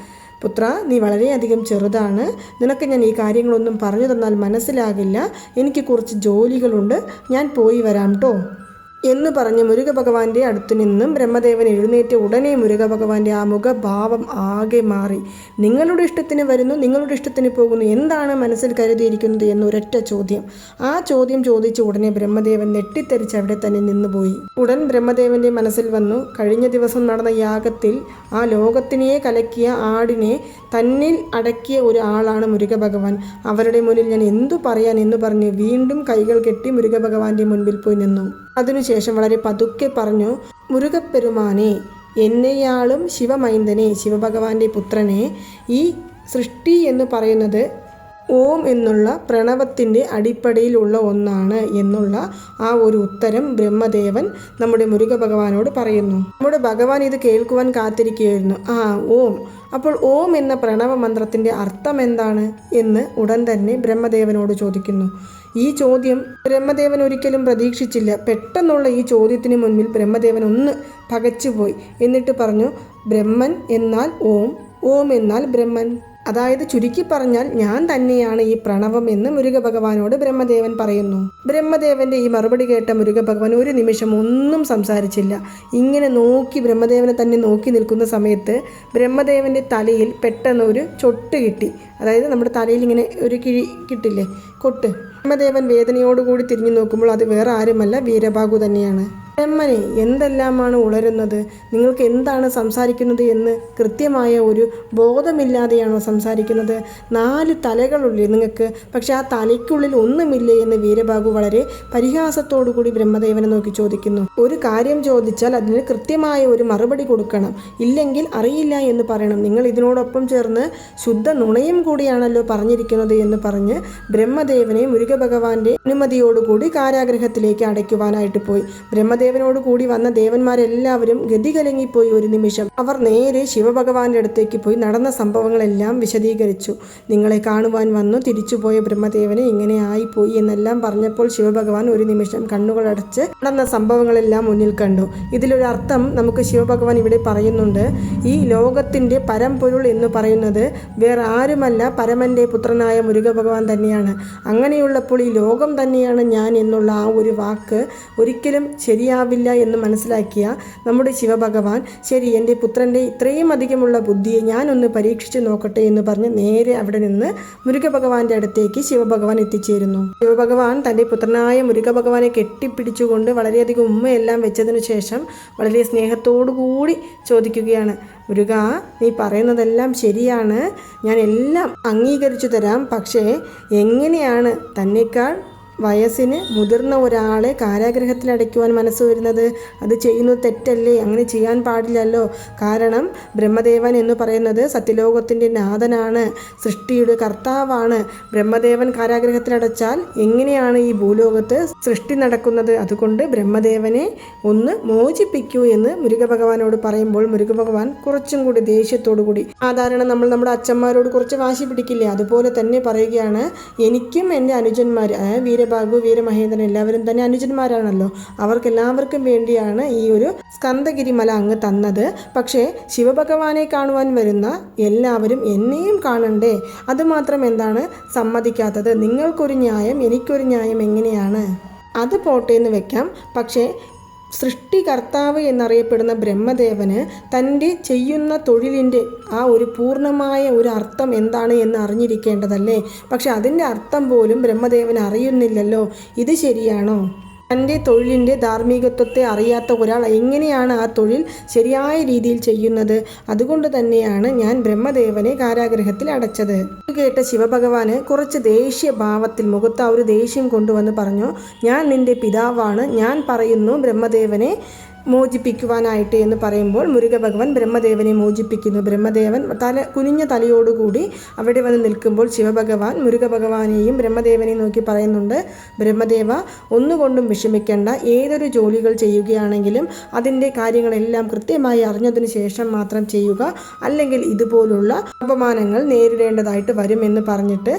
പുത്ര, നീ വളരെയധികം ചെറുതാണ്. നിനക്ക് ഞാൻ ഈ കാര്യങ്ങളൊന്നും പറഞ്ഞു തന്നാൽ മനസ്സിലാകില്ല. എനിക്ക് കുറച്ച് ജോലികളുണ്ട്, ഞാൻ പോയി വരാം ട്ടോ എന്ന് പറഞ്ഞ് മുരുക ഭഗവാന്റെ അടുത്തു നിന്നും ബ്രഹ്മദേവൻ എഴുന്നേറ്റ് ഉടനെ മുരുക ഭഗവാന്റെ ആ മുഖഭാവം ആകെ മാറി. നിങ്ങളുടെ ഇഷ്ടത്തിന് വരുന്നു, നിങ്ങളുടെ ഇഷ്ടത്തിന് പോകുന്നു, എന്താണ് മനസ്സിൽ കരുതിയിരിക്കുന്നത് എന്നൊരൊറ്റ ചോദ്യം. ആ ചോദ്യം ചോദിച്ച ഉടനെ ബ്രഹ്മദേവൻ നെട്ടിത്തെറിച്ച് അവിടെ തന്നെ നിന്നുപോയി. ഉടൻ ബ്രഹ്മദേവന്റെ മനസ്സിൽ വന്നു, കഴിഞ്ഞ ദിവസം നടന്ന യാഗത്തിൽ ആ ലോകത്തിനെ കലക്കിയ ആടിനെ തന്നിൽ അടക്കിയ ഒരു ആളാണ് മുരുക ഭഗവാൻ. അവരുടെ മുന്നിൽ ഞാൻ എന്തു പറയാൻ എന്ന് പറഞ്ഞ് വീണ്ടും കൈകൾ കെട്ടി മുരുക ഭഗവാന്റെ മുൻപിൽ പോയി നിന്നു. അതിനുശേഷം വളരെ പതുക്കെ പറഞ്ഞു, മുരുകപ്പെരുമാനെ, എന്നെയാളും ശിവമൈന്ദനെ, ശിവഭഗവാന്റെ പുത്രനെ, ഈ സൃഷ്ടി എന്ന് പറയുന്നത് ഓം എന്നുള്ള പ്രണവത്തിൻ്റെ അടിപ്പടയിലുള്ള ഒന്നാണ് എന്നുള്ള ആ ഒരു ഉത്തരം ബ്രഹ്മദേവൻ നമ്മുടെ മുരുക ഭഗവാനോട് പറയുന്നു. നമ്മുടെ ഭഗവാൻ ഇത് കേൾക്കുവാൻ കാത്തിരിക്കുകയായിരുന്നു. ഓം. അപ്പോൾ ഓം എന്ന പ്രണവ മന്ത്രത്തിൻ്റെ അർത്ഥം എന്താണ് എന്ന് ഉടൻ തന്നെ ബ്രഹ്മദേവനോട് ചോദിക്കുന്നു. ഈ ചോദ്യം ബ്രഹ്മദേവൻ ഒരിക്കലും പ്രതീക്ഷിച്ചില്ല. പെട്ടെന്നുള്ള ഈ ചോദ്യത്തിന് മുൻപിൽ ബ്രഹ്മദേവൻ ഒന്ന് പകച്ചുപോയി. എന്നിട്ട് പറഞ്ഞു, ബ്രഹ്മൻ എന്നാൽ ഓം, ഓം എന്നാൽ ബ്രഹ്മൻ. അതായത് ചുരുക്കി പറഞ്ഞാൽ ഞാൻ തന്നെയാണ് ഈ പ്രണവം എന്ന് മുരുക ഭഗവാനോട് ബ്രഹ്മദേവൻ പറയുന്നു. ബ്രഹ്മദേവന്റെ ഈ മറുപടി കേട്ട മുരുക ഭഗവാൻ ഒരു നിമിഷം ഒന്നും സംസാരിച്ചില്ല. ഇങ്ങനെ നോക്കി ബ്രഹ്മദേവനെ തന്നെ നോക്കി നിൽക്കുന്ന സമയത്ത് ബ്രഹ്മദേവന്റെ തലയിൽ പെട്ടെന്ന് ഒരു ചൊട്ട് കിട്ടി. അതായത് നമ്മുടെ തലയിൽ ഇങ്ങനെ ഒരു കിഴി കിട്ടില്ലേ, കൊട്ട്. ബ്രഹ്മദേവൻ വേദനയോടുകൂടി തിരിഞ്ഞു നോക്കുമ്പോൾ അത് വേറെ ആരുമല്ല, വീരഭാഗു തന്നെയാണ്. ബ്രഹ്മനെ, എന്തെല്ലാമാണ് ഉളരുന്നത്? നിങ്ങൾക്ക് എന്താണ് സംസാരിക്കുന്നത് എന്ന് കൃത്യമായ ഒരു ബോധമില്ലാതെയാണോ സംസാരിക്കുന്നത്? 4 തലകളുള്ളേ നിങ്ങൾക്ക്, പക്ഷെ ആ തലയ്ക്കുള്ളിൽ ഒന്നുമില്ലേ എന്ന് വീരഭാഗു വളരെ പരിഹാസത്തോടു കൂടി ബ്രഹ്മദേവനെ നോക്കി ചോദിക്കുന്നു. ഒരു കാര്യം ചോദിച്ചാൽ അതിന് കൃത്യമായ ഒരു മറുപടി കൊടുക്കണം, ഇല്ലെങ്കിൽ അറിയില്ല എന്ന് പറയണം. നിങ്ങൾ ഇതിനോടൊപ്പം ചേർന്ന് ശുദ്ധ നുണയും കൂടിയാണല്ലോ പറഞ്ഞിരിക്കുന്നത് എന്ന് പറഞ്ഞ് ബ്രഹ്മദേവനെ മുരുക ഭഗവാന്റെ അനുമതിയോടുകൂടി കാരാഗ്രഹത്തിലേക്ക് അടയ്ക്കുവാനായിട്ട് പോയി. ബ്രഹ്മദേവനോട് കൂടി വന്ന ദേവന്മാരെല്ലാവരും ഗതി കലങ്ങിപ്പോയി. ഒരു നിമിഷം അവർ നേരെ ശിവഭഗവാന്റെ അടുത്തേക്ക് പോയി നടന്ന സംഭവങ്ങളെല്ലാം വിശദീകരിച്ചു. നിങ്ങളെ കാണുവാൻ വന്നു, തിരിച്ചുപോയ ബ്രഹ്മദേവനെ ഇങ്ങനെ ആയിപ്പോയി എന്നെല്ലാം പറഞ്ഞപ്പോൾ ശിവഭഗവാൻ ഒരു നിമിഷം കണ്ണുകളടച്ച് നടന്ന സംഭവങ്ങളെല്ലാം മുന്നിൽ കണ്ടു. ഇതിലൊരു അർത്ഥം നമുക്ക് ശിവഭഗവാൻ ഇവിടെ പറയുന്നുണ്ട്. ഈ ലോകത്തിന്റെ പരമ്പൊരുൾ എന്ന് പറയുന്നത് വേറെ ആരുമല്ല, പരമന്റെ പുത്രനായ മുരുക ഭഗവാൻ തന്നെയാണ്. അങ്ങനെയുള്ളപ്പോൾ ഈ ലോകം തന്നെയാണ് ഞാൻ എന്നുള്ള ആ ഒരു വാക്ക് ഒരിക്കലും ശരിയാവില്ല എന്ന് മനസ്സിലാക്കിയ നമ്മുടെ ശിവഭഗവാൻ, ശരി, എൻ്റെ പുത്രൻ്റെ ഇത്രയും അധികമുള്ള ബുദ്ധിയെ ഞാനൊന്ന് പരീക്ഷിച്ച് നോക്കട്ടെ എന്ന് പറഞ്ഞ് നേരെ അവിടെ നിന്ന് മുരുക ഭഗവാന്റെ അടുത്തേക്ക് ശിവഭഗവാൻ എത്തിച്ചേരുന്നു. ശിവഭഗവാൻ തൻ്റെ പുത്രനായ മുരുക ഭഗവാനെ കെട്ടിപ്പിടിച്ചുകൊണ്ട് വളരെയധികം ഉമ്മയെല്ലാം വെച്ചതിനു ശേഷം വളരെ സ്നേഹത്തോടു കൂടി ചോദിക്കുകയാണ്, മുരുക, നീ പറയുന്നതെല്ലാം ശരിയാണ്, ഞാൻ എല്ലാം അംഗീകരിച്ചു തരാം. പക്ഷേ എങ്ങനെയാണ് തന്നേക്കാൾ വയസ്സിന് മുതിർന്ന ഒരാളെ കാരാഗൃഹത്തിൽ അടയ്ക്കുവാൻ മനസ്സ് വരുന്നത്? അത് ചെയ്യുന്നത് തെറ്റല്ലേ? അങ്ങനെ ചെയ്യാൻ പാടില്ലല്ലോ. കാരണം ബ്രഹ്മദേവൻ എന്ന് പറയുന്നത് സത്യലോകത്തിൻ്റെ നാഥനാണ്, സൃഷ്ടിയുടെ കർത്താവാണ്. ബ്രഹ്മദേവൻ കാരാഗൃഹത്തിലടച്ചാൽ എങ്ങനെയാണ് ഈ ഭൂലോകത്ത് സൃഷ്ടി നടക്കുന്നത്? അതുകൊണ്ട് ബ്രഹ്മദേവനെ ഒന്ന് മോചിപ്പിക്കൂ എന്ന് മുരുകഭഗവാനോട് പറയുമ്പോൾ മുരുകഭഗവാൻ കുറച്ചും കൂടി ദേഷ്യത്തോടു കൂടി, സാധാരണ നമ്മൾ നമ്മുടെ അച്ഛന്മാരോട് കുറച്ച് വാശി പിടിക്കില്ലേ, അതുപോലെ തന്നെ പറയുകയാണ്, എനിക്കും എൻ്റെ അനുജന്മാർ, വീരബാഹു, വീരമഹേന്ദ്രൻ എല്ലാവരും തന്നെ അനുജന്മാരാണല്ലോ, അവർക്കെല്ലാവർക്കും വേണ്ടിയാണ് ഈ ഒരു സ്കന്ദഗിരിമല അങ്ങ് തന്നത്. പക്ഷേ ശിവഭഗവാനെ കാണുവാൻ വരുന്ന എല്ലാവരും എന്നെയും കാണണ്ടേ? അതുമാത്രം എന്താണ് സമ്മതിക്കാത്തത്? നിങ്ങൾക്കൊരു ന്യായം എനിക്കൊരു ന്യായം എങ്ങനെയാണ്? അത് പോട്ടെ എന്ന് വെക്കാം. പക്ഷേ സൃഷ്ടികർത്താവ് എന്നറിയപ്പെടുന്ന ബ്രഹ്മദേവന് തൻ്റെ ചെയ്യുന്ന തൊഴിലിൻ്റെ ആ ഒരു പൂർണ്ണമായ ഒരു അർത്ഥം എന്താണ് എന്ന് അറിഞ്ഞിരിക്കേണ്ടതല്ലേ? പക്ഷെ അതിൻ്റെ അർത്ഥം പോലും ബ്രഹ്മദേവൻ അറിയുന്നില്ലല്ലോ. ഇത് ശരിയാണോ? തൻ്റെ തൊഴിലിൻ്റെ ധാർമ്മികത്വത്തെ അറിയാത്ത ഒരാൾ എങ്ങനെയാണ് ആ തൊഴിൽ ശരിയായ രീതിയിൽ ചെയ്യുന്നത്? അതുകൊണ്ട് തന്നെയാണ് ഞാൻ ബ്രഹ്മദേവനെ കാരാഗൃഹത്തിൽ അടച്ചത്. ഇത് കേട്ട ശിവഭഗവാന് കുറച്ച് ദേഷ്യഭാവത്തിൽ മുഖത്ത് ആ ഒരു ദേഷ്യം കൊണ്ടുവന്ന് പറഞ്ഞു, ഞാൻ നിൻ്റെ പിതാവാണ്, ഞാൻ പറയുന്നു ബ്രഹ്മദേവനെ മോചിപ്പിക്കുവാനായിട്ട് എന്ന് പറയുമ്പോൾ മുരുകഭഗവാൻ ബ്രഹ്മദേവനെ മോചിപ്പിക്കുന്നു. ബ്രഹ്മദേവൻ കുനിഞ്ഞ തലയോടുകൂടി അവിടെ വന്ന് നിൽക്കുമ്പോൾ ശിവഭഗവാൻ മുരുകഭഗവാനെയും ബ്രഹ്മദേവനെയും നോക്കി പറയുന്നുണ്ട്, ബ്രഹ്മദേവ ഒന്നുകൊണ്ടും വിഷമിക്കേണ്ട, ഏതൊരു ജോലികൾ ചെയ്യുകയാണെങ്കിലും അതിൻ്റെ കാര്യങ്ങളെല്ലാം കൃത്യമായി അറിഞ്ഞതിന് ശേഷം മാത്രം ചെയ്യുക, അല്ലെങ്കിൽ ഇതുപോലുള്ള അപമാനങ്ങൾ നേരിടേണ്ടതായിട്ട് വരുമെന്ന് പറഞ്ഞിട്ട്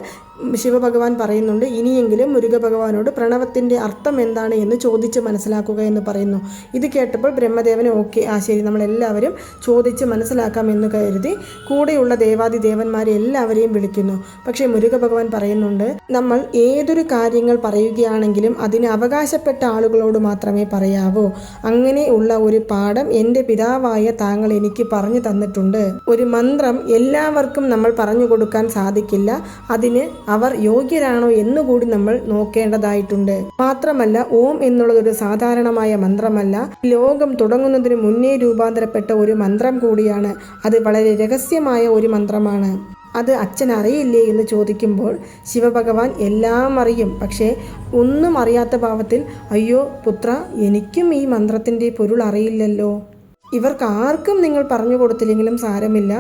ശിവഭഗവാൻ പറയുന്നുണ്ട്, ഇനിയെങ്കിലും മുരുകഭഗവാനോട് പ്രണവത്തിൻ്റെ അർത്ഥം എന്താണ് എന്ന് ചോദിച്ച് മനസ്സിലാക്കുക എന്ന് പറയുന്നു. ഇത് കേട്ടപ്പോൾ ബ്രഹ്മദേവന് ഓക്കെ, ശരി, നമ്മളെല്ലാവരും ചോദിച്ച് മനസ്സിലാക്കാമെന്ന് കരുതി കൂടെയുള്ള ദേവാദി ദേവന്മാരെ എല്ലാവരെയും വിളിക്കുന്നു. പക്ഷേ മുരുകഭഗവാൻ പറയുന്നുണ്ട്, നമ്മൾ ഏതൊരു കാര്യങ്ങൾ പറയുകയാണെങ്കിലും അതിന് അവകാശപ്പെട്ട ആളുകളോട് മാത്രമേ പറയാവൂ. അങ്ങനെ ഉള്ള ഒരു പാഠം എൻ്റെ പിതാവായ താങ്കൾ എനിക്ക് പറഞ്ഞു തന്നിട്ടുണ്ട്. ഒരു മന്ത്രം എല്ലാവർക്കും നമ്മൾ പറഞ്ഞു കൊടുക്കാൻ സാധിക്കില്ല. അതിന് അവർ യോഗ്യരാണോ എന്നുകൂടി നമ്മൾ നോക്കേണ്ടതായിട്ടുണ്ട്. മാത്രമല്ല ഓം എന്നുള്ളതൊരു സാധാരണമായ മന്ത്രമല്ല, ലോകം തുടങ്ങുന്നതിന് മുന്നേ രൂപാന്തരപ്പെട്ട ഒരു മന്ത്രം കൂടിയാണ്. അത് വളരെ രഹസ്യമായ ഒരു മന്ത്രമാണ്. അത് അച്ഛൻ അറിയില്ലേ എന്ന് ചോദിക്കുമ്പോൾ ശിവഭഗവാൻ എല്ലാം അറിയും, പക്ഷേ ഒന്നും അറിയാത്ത ഭാവത്തിൽ, അയ്യോ പുത്ര, എനിക്കും ഈ മന്ത്രത്തിൻ്റെ പൊരുൾ അറിയില്ലല്ലോ. ഇവർക്ക് ആർക്കും നിങ്ങൾ പറഞ്ഞു കൊടുത്തില്ലെങ്കിലും സാരമില്ല,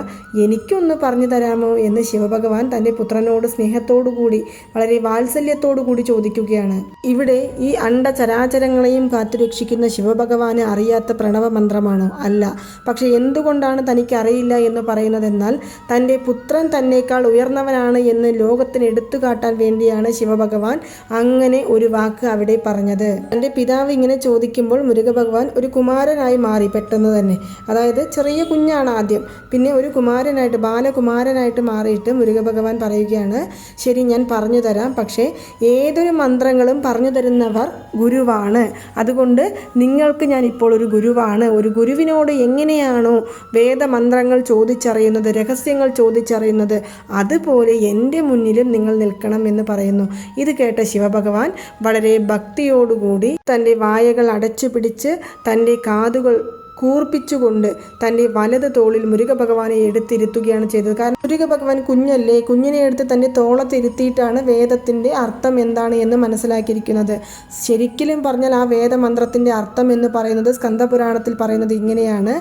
എനിക്കൊന്ന് പറഞ്ഞു തരാമോ എന്ന് ശിവഭഗവാൻ തൻ്റെ പുത്രനോട് സ്നേഹത്തോടു കൂടി വളരെ വാത്സല്യത്തോടു കൂടി ചോദിക്കുകയാണ്. ഇവിടെ ഈ അണ്ടചരാചരങ്ങളെയും കാത്തുരക്ഷിക്കുന്ന ശിവഭഗവാന് അറിയാത്ത പ്രണവ മന്ത്രമാണോ? അല്ല. പക്ഷെ എന്തുകൊണ്ടാണ് തനിക്ക് അറിയില്ല എന്ന് പറയുന്നതെന്നാൽ തൻ്റെ പുത്രൻ തന്നേക്കാൾ ഉയർന്നവനാണ് എന്ന് ലോകത്തിന് എടുത്തു കാട്ടാൻ വേണ്ടിയാണ് ശിവഭഗവാൻ അങ്ങനെ ഒരു വാക്ക് അവിടെ പറഞ്ഞത്. തൻ്റെ പിതാവ് ഇങ്ങനെ ചോദിക്കുമ്പോൾ മുരുകഭഗവാൻ ഒരു കുമാരനായി മാറി പെട്ടെന്ന് തന്നെ. അതായത് ചെറിയ കുഞ്ഞാണ് ആദ്യം, പിന്നെ ഒരു കുമാരനായിട്ട് ബാലകുമാരനായിട്ട് മാറിയിട്ട് മുരുകഭഗവാൻ പറയുകയാണ്, ശരി ഞാൻ പറഞ്ഞു തരാം, പക്ഷേ ഏതൊരു മന്ത്രങ്ങളും പറഞ്ഞു തരുന്നവർ ഗുരുവാണ്. അതുകൊണ്ട് നിങ്ങൾക്ക് ഞാൻ ഇപ്പോൾ ഒരു ഗുരുവാണ്. ഒരു ഗുരുവിനോട് എങ്ങനെയാണോ വേദമന്ത്രങ്ങൾ ചോദിച്ചറിയുന്നത്, രഹസ്യങ്ങൾ ചോദിച്ചറിയുന്നത്, അതുപോലെ എൻ്റെ മുന്നിലും നിങ്ങൾ നിൽക്കണം എന്ന് പറയുന്നു. ഇത് കേട്ട ശിവഭഗവാൻ വളരെ ഭക്തിയോടുകൂടി തൻ്റെ വായകൾ അടച്ചു പിടിച്ച് തൻ്റെ കാതുകൾ കൂർപ്പിച്ചുകൊണ്ട് തൻ്റെ വലത് തോളിൽ മുരുകഭഗവാനെ എടുത്തിരുത്തുകയാണ് ചെയ്തത്. കാരണം മുരുകഭഗവാൻ കുഞ്ഞല്ലേ, കുഞ്ഞിനെ എടുത്ത് തൻ്റെ തോളത്തിരുത്തിയിട്ടാണ് വേദത്തിൻ്റെ അർത്ഥം എന്താണ് എന്ന് മനസ്സിലാക്കിയിരിക്കുന്നത്. ശരിക്കും പറഞ്ഞാൽ ആ വേദമന്ത്രത്തിൻ്റെ അർത്ഥം എന്ന് പറയുന്നത് സ്കന്ദപുരാണത്തിൽ പറയുന്നത് ഇങ്ങനെയാണ്,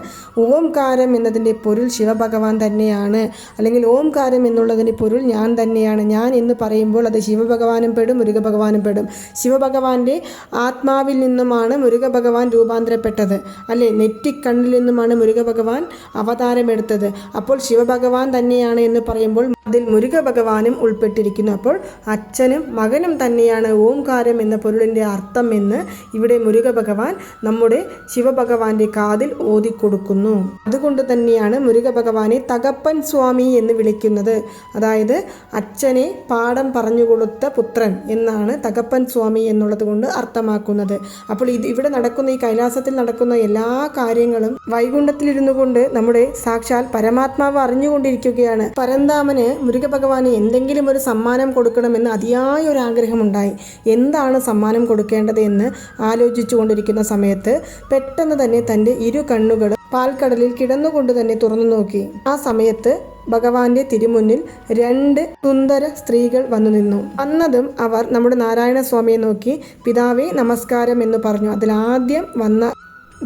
ഓംകാരം എന്നതിൻ്റെ പൊരുൾ ശിവഭഗവാൻ തന്നെയാണ്, അല്ലെങ്കിൽ ഓംകാരം എന്നുള്ളതിൻ്റെ പൊരുൾ ഞാൻ തന്നെയാണ്. ഞാൻ എന്ന് പറയുമ്പോൾ അത് ശിവഭഗവാനും പെടും മുരുകഭഗവാനും പെടും. ശിവഭഗവാന്റെ ആത്മാവിൽ നിന്നുമാണ് മുരുകഭഗവാൻ രൂപാന്തരപ്പെട്ടത്, അല്ലേ? നെറ്റിക്കണ്ണിൽ നിന്നുമാണ് മുരുകഭഗവാൻ അവതാരമെടുത്തത്. അപ്പോൾ ശിവഭഗവാൻ തന്നെയാണ് എന്ന് പറയുമ്പോൾ അതിൽ മുരുകഭഗവാനും ഉൾപ്പെട്ടിരിക്കുന്നു. അപ്പോൾ അച്ഛനും മകനും തന്നെയാണ് ഓംകാരം എന്ന പൊരുളിൻ്റെ അർത്ഥം എന്ന് ഇവിടെ മുരുകഭഗവാൻ നമ്മുടെ ശിവഭഗവാന്റെ കാതിൽ ഓതിക്കൊടുക്കുന്നു. അതുകൊണ്ട് തന്നെയാണ് മുരുകഭഗവാനെ തകപ്പൻ സ്വാമി എന്ന് വിളിക്കുന്നത്. അതായത് അച്ഛനെ പാഠം പറഞ്ഞുകൊടുത്ത പുത്രൻ എന്നാണ് തകപ്പൻ സ്വാമി എന്നുള്ളത് കൊണ്ട് അർത്ഥമാക്കുന്നത്. അപ്പോൾ ഇവിടെ നടക്കുന്ന ഈ കൈലാസത്തിൽ നടക്കുന്ന എല്ലാ കാര്യങ്ങളും വൈകുണ്ഠത്തിലിരുന്നു കൊണ്ട് നമ്മുടെ സാക്ഷാൽ പരമാത്മാവ് അറിഞ്ഞുകൊണ്ടിരിക്കുകയാണ്. പരന്താമന് മുരുകഭഗവാന് എന്തെങ്കിലും ഒരു സമ്മാനം കൊടുക്കണമെന്ന് അതിയായ ഒരു ആഗ്രഹമുണ്ടായി. എന്താണ് സമ്മാനം കൊടുക്കേണ്ടത് എന്ന് ആലോചിച്ചു കൊണ്ടിരിക്കുന്ന സമയത്ത് പെട്ടെന്ന് തന്നെ തൻ്റെ ഇരു കണ്ണുകളും പാൽക്കടലിൽ കിടന്നുകൊണ്ട് തന്നെ തുറന്നു നോക്കി. ആ സമയത്ത് ഭഗവാന്റെ തിരുമുന്നിൽ 2 സുന്ദര സ്ത്രീകൾ വന്നു നിന്നു. വന്നതും അവർ നമ്മുടെ നാരായണ സ്വാമിയെ നോക്കി പിതാവേ നമസ്കാരം എന്ന് പറഞ്ഞു. അതിലാദ്യം വന്ന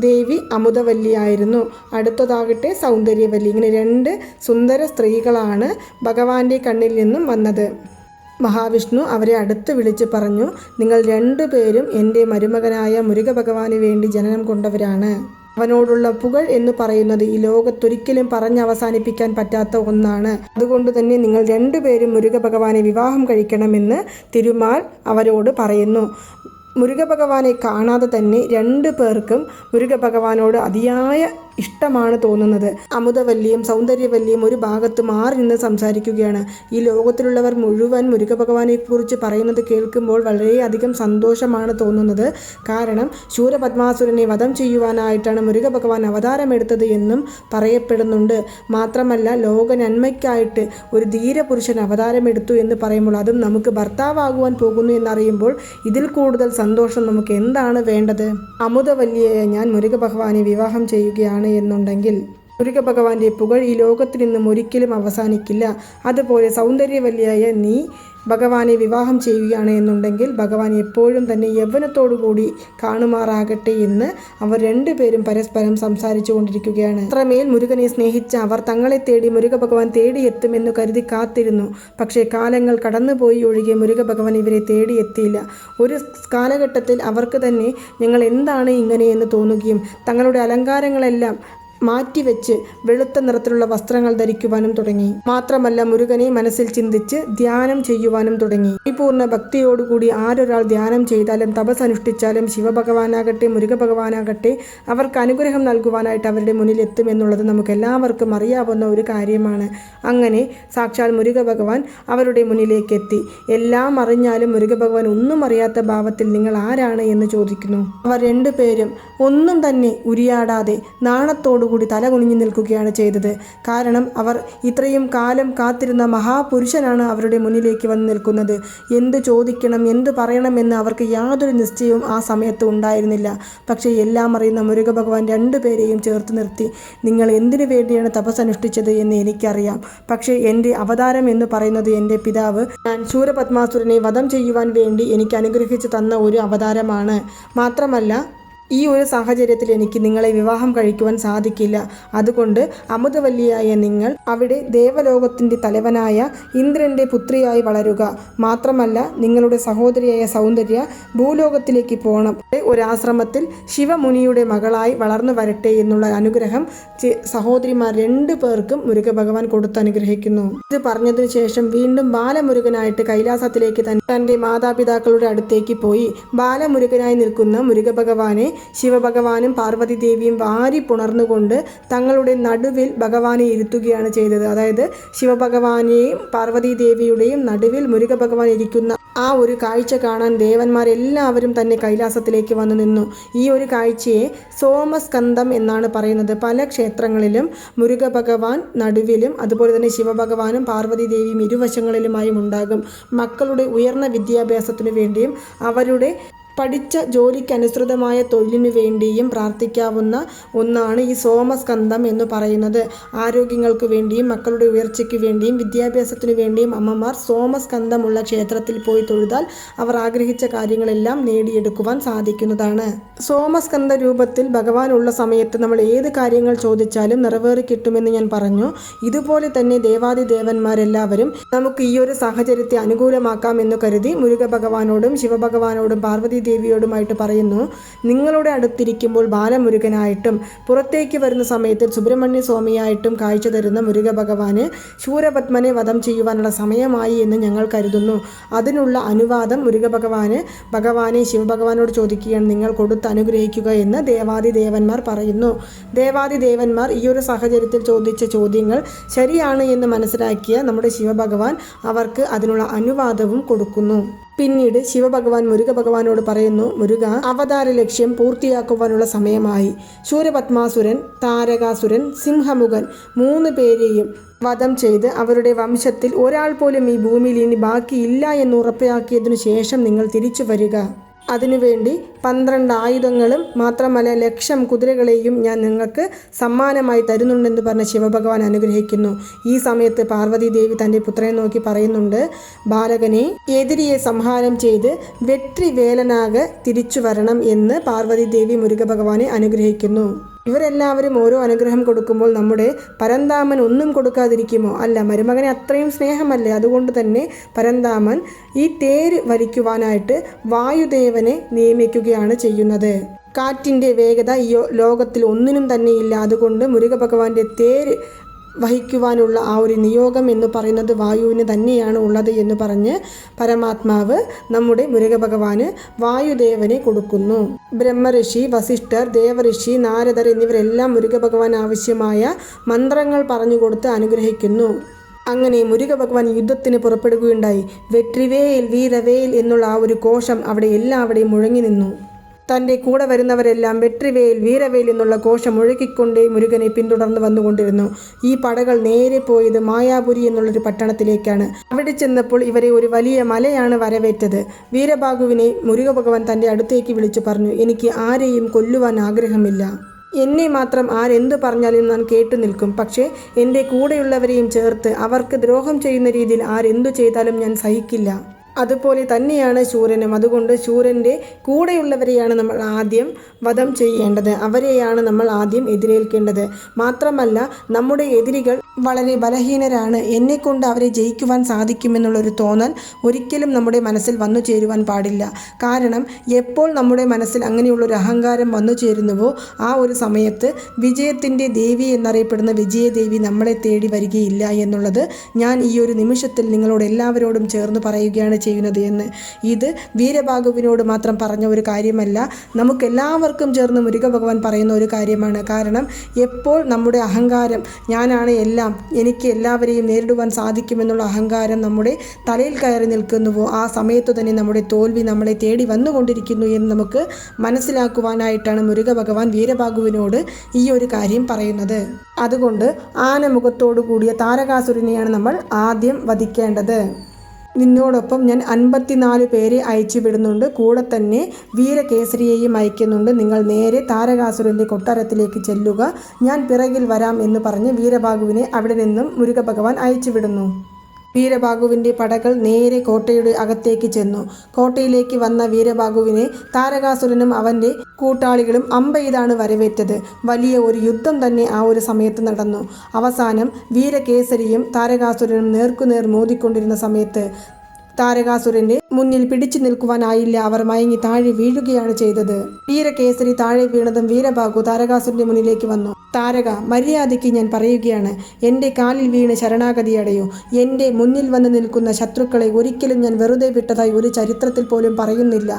ദേവി അമുദവല്ലിയായിരുന്നു. അടുത്തതാകട്ടെ സൗന്ദര്യവല്ലി. ഇങ്ങനെ 2 സുന്ദര സ്ത്രീകളാണ് ഭഗവാന്റെ കണ്ണിൽ നിന്നും വന്നത്. മഹാവിഷ്ണു അവരെ അടുത്ത് വിളിച്ച് പറഞ്ഞു, നിങ്ങൾ 2 പേരും എൻ്റെ മരുമകനായ മുരുകഭഗവാന് വേണ്ടി ജനനം കൊണ്ടവരാണ്. അവനോടുള്ള പുകഴ് എന്ന് പറയുന്നത് ഈ ലോകത്തൊരിക്കലും പറഞ്ഞവസാനിപ്പിക്കാൻ പറ്റാത്ത ഒന്നാണ്. അതുകൊണ്ട് തന്നെ നിങ്ങൾ 2 പേരും മുരുകഭഗവാനെ വിവാഹം കഴിക്കണമെന്ന് തിരുമാൽ അവരോട് പറയുന്നു. മുരുകഭഗവാനെ കാണാതെ തന്നെ 2 പേർക്കും മുരുകഭഗവാനോട് അതിയായ ഇഷ്ടമാണ് തോന്നുന്നത്. അമുദവല്ലിയും സൗന്ദര്യവല്ലിയും ഒരു ഭാഗത്ത് മാറി നിന്ന് സംസാരിക്കുകയാണ്. ഈ ലോകത്തിലുള്ളവർ മുഴുവൻ മുരുകഭഗവാനെ കുറിച്ച് പറയുന്നത് കേൾക്കുമ്പോൾ വളരെയധികം സന്തോഷമാണ് തോന്നുന്നത്. കാരണം ശൂരപത്മാസുരനെ വധം ചെയ്യുവാനായിട്ടാണ് മുരുകഭഗവാൻ അവതാരമെടുത്തത് എന്നും പറയപ്പെടുന്നുണ്ട്. മാത്രമല്ല ലോക നന്മയ്ക്കായിട്ട് ഒരു ധീരപുരുഷൻ അവതാരമെടുത്തു എന്ന് പറയുമ്പോൾ അതും നമുക്ക് ഭർത്താവാകുവാൻ പോകുന്നു എന്നറിയുമ്പോൾ ഇതിൽ കൂടുതൽ സന്തോഷം നമുക്ക് എന്താണ് വേണ്ടത്? അമുദവല്ലിയെ ഞാൻ മുരുകഭഗവാനെ വിവാഹം ചെയ്യുകയാണ് എന്നുണ്ടെങ്കിൽ മുരുകഭഗവാന്റെ പുകഴ് ഈ ലോകത്തിൽ നിന്നും ഒരിക്കലും അവസാനിക്കില്ല. അതുപോലെ സൗന്ദര്യവല്ലിയായ നീ ഭഗവാനെ വിവാഹം ചെയ്യുകയാണ് എന്നുണ്ടെങ്കിൽ ഭഗവാൻ എപ്പോഴും തന്നെ യൗവനത്തോടുകൂടി കാണുമാറാകട്ടെ എന്ന് അവർ 2 പേരും പരസ്പരം സംസാരിച്ചു കൊണ്ടിരിക്കുകയാണ്. അത്രമേൽ മുരുകനെ സ്നേഹിച്ച അവർ തങ്ങളെ തേടി മുരുകഭഗവാൻ തേടിയെത്തുമെന്ന് കരുതി കാത്തിരുന്നു. പക്ഷേ കാലങ്ങൾ കടന്നുപോയി ഒഴികെ മുരുകഭഗവാൻ ഇവരെ തേടിയെത്തിയില്ല. ഒരു കാലഘട്ടത്തിൽ അവർക്ക് തന്നെ ഞങ്ങൾ എന്താണ് ഇങ്ങനെയെന്ന് തോന്നുകയും തങ്ങളുടെ അലങ്കാരങ്ങളെല്ലാം മാറ്റിവെച്ച് വെളുത്ത നിറത്തിലുള്ള വസ്ത്രങ്ങൾ ധരിക്കുവാനും തുടങ്ങി. മാത്രമല്ല മുരുകനെ മനസ്സിൽ ചിന്തിച്ച് ധ്യാനം ചെയ്യുവാനും തുടങ്ങി. പരിപൂർണ്ണ ഭക്തിയോടുകൂടി ആരൊരാൾ ധ്യാനം ചെയ്താലും തപസ്സനുഷ്ഠിച്ചാലും ശിവഭഗവാനാകട്ടെ മുരുകഭഗവാനാകട്ടെ അവർക്ക് അനുഗ്രഹം നൽകുവാനായിട്ട് അവരുടെ മുന്നിൽ എത്തുമെന്നുള്ളത് നമുക്ക് എല്ലാവർക്കും അറിയാവുന്ന ഒരു കാര്യമാണ്. അങ്ങനെ സാക്ഷാൽ മുരുകഭഗവാൻ അവരുടെ മുന്നിലേക്ക് എത്തി. എല്ലാം അറിഞ്ഞാലും മുരുകഭഗവാൻ ഒന്നും അറിയാത്ത ഭാവത്തിൽ നിങ്ങൾ ആരാണ് എന്ന് ചോദിക്കുന്നു. അവർ 2 പേരും ഒന്നും തന്നെ ഉരിയാടാതെ നാണത്തോടു കൂടി തല കുനിഞ്ഞു നിൽക്കുകയാണ് ചെയ്തത്. കാരണം അവർ ഇത്രയും കാലം കാത്തിരുന്ന മഹാപുരുഷനാണ് അവരുടെ മുന്നിലേക്ക് വന്ന് നിൽക്കുന്നത്. എന്ത് ചോദിക്കണം എന്ത് പറയണമെന്ന് അവർക്ക് യാതൊരു നിശ്ചയവും ആ സമയത്ത് ഉണ്ടായിരുന്നില്ല. പക്ഷേ എല്ലാം അറിയുന്ന മുരുകഭഗവാൻ 2 പേരെയും ചേർത്ത് നിർത്തി. നിങ്ങൾ എന്തിനു വേണ്ടിയാണ് തപസ്സനുഷ്ഠിച്ചത് എന്ന് എനിക്കറിയാം. പക്ഷേ എൻ്റെ അവതാരം എന്ന് പറയുന്നത് എൻ്റെ പിതാവ് ഞാൻ ശൂരപത്മാസുരനെ വധം ചെയ്യുവാൻ വേണ്ടി എനിക്ക് അനുഗ്രഹിച്ചു തന്ന ഒരു അവതാരമാണ്. മാത്രമല്ല ഈ ഒരു സാഹചര്യത്തിൽ എനിക്ക് നിങ്ങളെ വിവാഹം കഴിക്കുവാൻ സാധിക്കില്ല. അതുകൊണ്ട് അമുദവല്ലിയായ നിങ്ങൾ അവിടെ ദേവലോകത്തിൻ്റെ തലവനായ ഇന്ദ്രൻ്റെ പുത്രിയായി വളരുക. മാത്രമല്ല നിങ്ങളുടെ സഹോദരിയായ സൗന്ദര്യ ഭൂലോകത്തിലേക്ക് പോകണം. ഒരു ആശ്രമത്തിൽ ശിവമുനിയുടെ മകളായി വളർന്നു വരട്ടെ എന്നുള്ള അനുഗ്രഹം സഹോദരിമാർ 2 പേർക്കും മുരുകഭഗവാൻ കൊടുത്ത് അനുഗ്രഹിക്കുന്നു. ഇത് പറഞ്ഞതിനു ശേഷം വീണ്ടും ബാലമുരുകനായിട്ട് കൈലാസത്തിലേക്ക് തൻ്റെ മാതാപിതാക്കളുടെ അടുത്തേക്ക് പോയി. ബാലമുരുകനായി നിൽക്കുന്ന മുരുകഭഗവാനെ ശിവഭഗവാനും പാർവതി ദേവിയും വാരി പുണർന്നുകൊണ്ട് തങ്ങളുടെ നടുവിൽ ഭഗവാനെ ഇരുത്തുകയാണ് ചെയ്തത്. അതായത് ശിവഭഗവാനെയും പാർവതി ദേവിയുടെയും നടുവിൽ മുരുകഭഗവാൻ ഇരിക്കുന്ന ആ ഒരു കാഴ്ച കാണാൻ ദേവന്മാരെല്ലാവരും തന്നെ കൈലാസത്തിലേക്ക് വന്നു നിന്നു. ഈ ഒരു കാഴ്ചയെ സോമസ്കന്ധം എന്നാണ് പറയുന്നത്. പല ക്ഷേത്രങ്ങളിലും മുരുകഭഗവാൻ നടുവിലും അതുപോലെ തന്നെ ശിവഭഗവാനും പാർവതി ദേവിയും ഇരുവശങ്ങളിലുമായും ഉണ്ടാകും. മക്കളുടെ ഉയർന്ന വിദ്യാഭ്യാസത്തിനു വേണ്ടിയും അവരുടെ പഠിച്ച ജോലിക്കനുസൃതമായ തൊഴിലിനു വേണ്ടിയും പ്രാർത്ഥിക്കാവുന്ന ഒന്നാണ് ഈ സോമസ്കന്ധം എന്ന് പറയുന്നത്. ആരോഗ്യങ്ങൾക്ക് വേണ്ടിയും മക്കളുടെ ഉയർച്ചയ്ക്ക് വേണ്ടിയും വിദ്യാഭ്യാസത്തിനു വേണ്ടിയും അമ്മമാർ സോമസ്കന്ധമുള്ള ക്ഷേത്രത്തിൽ പോയി തൊഴുതാൽ അവർ ആഗ്രഹിച്ച കാര്യങ്ങളെല്ലാം നേടിയെടുക്കുവാൻ സാധിക്കുന്നതാണ്. സോമസ്കന്ധ രൂപത്തിൽ ഭഗവാൻ ഉള്ള സമയത്ത് നമ്മൾ ഏത് കാര്യങ്ങൾ ചോദിച്ചാലും നിറവേറി കിട്ടുമെന്ന് ഞാൻ പറഞ്ഞു. ഇതുപോലെ തന്നെ ദേവാദിദേവന്മാരെല്ലാവരും നമുക്ക് ഈ ഒരു സാഹചര്യത്തെ അനുകൂലമാക്കാം എന്ന് കരുതി മുരുകഭഗവാനോടും ശിവഭഗവാനോടും പാർവതി ദേവിയോടുമായിട്ട് പറയുന്നു, നിങ്ങളുടെ അടുത്തിരിക്കുമ്പോൾ ബാലമുരുകനായിട്ടും പുറത്തേക്ക് വരുന്ന സമയത്ത് സുബ്രഹ്മണ്യ സ്വാമിയായിട്ടും കാഴ്ച തരുന്ന മുരുകഭഗവാന് ശൂരപത്മനെ വധം ചെയ്യുവാനുള്ള സമയമായി എന്ന് ഞങ്ങൾ കരുതുന്നു. അതിനുള്ള അനുവാദം ഭഗവാനെ ശിവഭഗവാനോട് ചോദിക്കുകയാണ് നിങ്ങൾ കൊടുത്ത് അനുഗ്രഹിക്കുക എന്ന് ദേവാദിദേവന്മാർ പറയുന്നു. ദേവാദിദേവന്മാർ ഈ ഒരു സാഹചര്യത്തിൽ ചോദിച്ച ചോദ്യങ്ങൾ ശരിയാണ് എന്ന് മനസ്സിലാക്കിയ നമ്മുടെ ശിവഭഗവാൻ അവർക്ക് അതിനുള്ള അനുവാദവും കൊടുക്കുന്നു. പിന്നീട് ശിവഭഗവാൻ മുരുക ഭഗവാനോട് പറയുന്നു, മുരുക, അവതാര ലക്ഷ്യം പൂർത്തിയാക്കുവാനുള്ള സമയമായി. ശൂരപത്മാസുരൻ, താരകാസുരൻ, സിംഹമുഖൻ 3 പേരെയും വധം ചെയ്ത് അവരുടെ വംശത്തിൽ ഒരാൾ പോലും ഈ ഭൂമിയിൽ ഇനി ബാക്കിയില്ല എന്ന് ഉറപ്പാക്കിയതിനു ശേഷം നിങ്ങൾ തിരിച്ചു വരിക. അതിനുവേണ്ടി 12 ആയുധങ്ങളും മാത്രമല്ല 1,00,000 കുതിരകളെയും ഞാൻ നിങ്ങൾക്ക് സമ്മാനമായി തരുന്നുണ്ടെന്ന് പറഞ്ഞ ശിവഭഗവാൻ അനുഗ്രഹിക്കുന്നു. ഈ സമയത്ത് പാർവതീദേവി തൻ്റെ പുത്രനെ നോക്കി പറയുന്നുണ്ട്, ബാലകനെ, എതിരിയെ സംഹാരം ചെയ്ത് വെട്രിവേലനാകെ തിരിച്ചു വരണം എന്ന് പാർവതീദേവി മുരുക ഭഗവാനെ അനുഗ്രഹിക്കുന്നു. ഇവരെല്ലാവരും ഓരോ അനുഗ്രഹം കൊടുക്കുമ്പോൾ നമ്മുടെ പരന്താമൻ ഒന്നും കൊടുക്കാതിരിക്കുമോ? അല്ല, മരുമകനെ അത്രയും സ്നേഹമല്ലേ. അതുകൊണ്ട് തന്നെ പരന്താമൻ ഈ തേര് വലിക്കുവാനായിട്ട് വായുദേവനെ നിയമിക്കുകയാണ് ചെയ്യുന്നത്. കാറ്റിൻ്റെ വേഗത ഈ ലോകത്തിൽ ഒന്നിനും തന്നെയില്ല. അതുകൊണ്ട് മുരുക ഭഗവാന്റെ തേര് വഹിക്കുവാനുള്ള ആ ഒരു നിയോഗം എന്ന് പറയുന്നത് വായുവിന് തന്നെയാണ് ഉള്ളത് എന്ന് പറഞ്ഞ് പരമാത്മാവ് നമ്മുടെ മുരുക ഭഗവാന് വായുദേവനെ കൊടുക്കുന്നു. ബ്രഹ്മഋഷി, വസിഷ്ഠർ, ദേവഋഷി, നാരദർ എന്നിവരെല്ലാം മുരുക ഭഗവാൻ ആവശ്യമായ മന്ത്രങ്ങൾ പറഞ്ഞുകൊടുത്ത് അനുഗ്രഹിക്കുന്നു. അങ്ങനെ മുരുക ഭഗവാൻ യുദ്ധത്തിന് പുറപ്പെടുകയുണ്ടായി. വെട്രിവേൽ വീരവേൽ എന്നുള്ള ആ ഒരു കോശം അവിടെ എല്ലാവിടെയും മുഴങ്ങി നിന്നു. തൻ്റെ കൂടെ വരുന്നവരെല്ലാം വെട്രിവേൽ വീരവേൽ എന്നുള്ള കോശം മുഴക്കിക്കൊണ്ടേ മുരുകനെ പിന്തുടർന്ന് വന്നുകൊണ്ടിരുന്നു. ഈ പടകൾ നേരെ പോയത് മായാപുരി എന്നുള്ളൊരു പട്ടണത്തിലേക്കാണ്. അവിടെ ചെന്നപ്പോൾ ഇവരെ ഒരു വലിയ മലയാണ് വരവേറ്റത്. വീരബാഹുവിനെ മുരുക ഭഗവാൻ തൻ്റെ അടുത്തേക്ക് വിളിച്ചു പറഞ്ഞു, എനിക്ക് ആരെയും കൊല്ലുവാൻ ആഗ്രഹമില്ല. എന്നെ മാത്രം ആരെന്ത് പറഞ്ഞാലും ഞാൻ കേട്ടു നിൽക്കും. പക്ഷേ എൻ്റെ കൂടെയുള്ളവരെയും ചേർത്ത് അവർക്ക് ദ്രോഹം ചെയ്യുന്ന രീതിയിൽ ആരെന്തു ചെയ്താലും ഞാൻ സഹിക്കില്ല. അതുപോലെ തന്നെയാണ് ശൂരനും. അതുകൊണ്ട് ശൂരൻ്റെ കൂടെയുള്ളവരെയാണ് നമ്മൾ ആദ്യം വധം ചെയ്യേണ്ടത്. അവരെയാണ് നമ്മൾ ആദ്യം എതിരേൽക്കേണ്ടത്. മാത്രമല്ല, നമ്മുടെ എതിരികൾ വളരെ ബലഹീനരാണ്, എന്നെക്കൊണ്ട് അവരെ ജയിക്കുവാൻ സാധിക്കുമെന്നുള്ളൊരു തോന്നൽ ഒരിക്കലും നമ്മുടെ മനസ്സിൽ വന്നു ചേരുവാൻ പാടില്ല. കാരണം എപ്പോൾ നമ്മുടെ മനസ്സിൽ അങ്ങനെയുള്ളൊരു അഹങ്കാരം വന്നു ചേരുന്നുവോ ആ ഒരു സമയത്ത് വിജയത്തിൻ്റെ ദേവി എന്നറിയപ്പെടുന്ന വിജയദേവി നമ്മളെ തേടി വരികയില്ല എന്നുള്ളത് ഞാൻ ഈ ഒരു നിമിഷത്തിൽ നിങ്ങളോട് എല്ലാവരോടും ചേർന്ന് പറയുകയാണ് ചെയ്യുന്നത് എന്ന്. ഇത് വീരബാഹുവിനോട് മാത്രം പറഞ്ഞ ഒരു കാര്യമല്ല, നമുക്കെല്ലാവർക്കും ചേർന്ന് മുരുക ഭഗവാൻ പറയുന്ന ഒരു കാര്യമാണ്. കാരണം എപ്പോൾ നമ്മുടെ അഹങ്കാരം, ഞാനാണ് എല്ലാം, എനിക്ക് എല്ലാവരെയും നേരിടുവാൻ സാധിക്കുമെന്നുള്ള അഹങ്കാരം നമ്മുടെ തലയിൽ കയറി നിൽക്കുന്നുവോ ആ സമയത്ത് തന്നെ നമ്മുടെ തോൽവി നമ്മളെ തേടി വന്നുകൊണ്ടിരിക്കുന്നു എന്ന് നമുക്ക് മനസ്സിലാക്കുവാനായിട്ടാണ് മുരുക ഭഗവാൻ വീരബാഹുവിനോട് ഈ ഒരു കാര്യം പറയുന്നത്. അതുകൊണ്ട് ആനമുഖത്തോടു കൂടിയ താരകാസുരനെയാണ് നമ്മൾ ആദ്യം വധിക്കേണ്ടത്. നിന്നോടൊപ്പം ഞാൻ 54 പേരെ അയച്ചു വിടുന്നുണ്ട്. കൂടെ തന്നെ വീരകേസരിയെയും അയക്കുന്നുണ്ട്. നിങ്ങൾ നേരെ താരകാസുരൻ്റെ കൊട്ടാരത്തിലേക്ക് ചെല്ലുക, ഞാൻ പിറകിൽ വരാം എന്ന് പറഞ്ഞ് വീരബാഹുവിനെ അവിടെ നിന്നും മുരുക ഭഗവാൻ അയച്ചു വിടുന്നു. വീരബാഹുവിൻ്റെ പടകൾ നേരെ കോട്ടയുടെ അകത്തേക്ക് ചെന്നു. കോട്ടയിലേക്ക് വന്ന വീരബാഹുവിനെ താരകാസുരനും അവൻ്റെ കൂട്ടാളികളും അമ്പെയ്താണ് വരവേറ്റത്. വലിയ ഒരു യുദ്ധം തന്നെ ആ ഒരു സമയത്ത് നടന്നു. അവസാനം വീരകേസരിയും താരകാസുരനും നേർക്കുനേർ മോദിക്കൊണ്ടിരുന്ന സമയത്ത് താരകാസുരൻ്റെ മുന്നിൽ പിടിച്ചു നിൽക്കുവാനായില്ല. അവർ മയങ്ങി താഴെ വീഴുകയാണ് ചെയ്തത്. വീരകേസരി താഴെ വീണതും വീരബാഹു താരകാസുരൻ്റെ മുന്നിലേക്ക് വന്നു. താരക, മര്യാദയ്ക്ക് ഞാൻ പറയുകയാണ്, എൻ്റെ കാലിൽ വീണ് ശരണാഗതി അടയൂ. എൻ്റെ മുന്നിൽ വന്ന് നിൽക്കുന്ന ശത്രുക്കളെ ഒരിക്കലും ഞാൻ വെറുതെ വിട്ടതായി ഒരു ചരിത്രത്തിൽ പോലും പറയുന്നില്ല.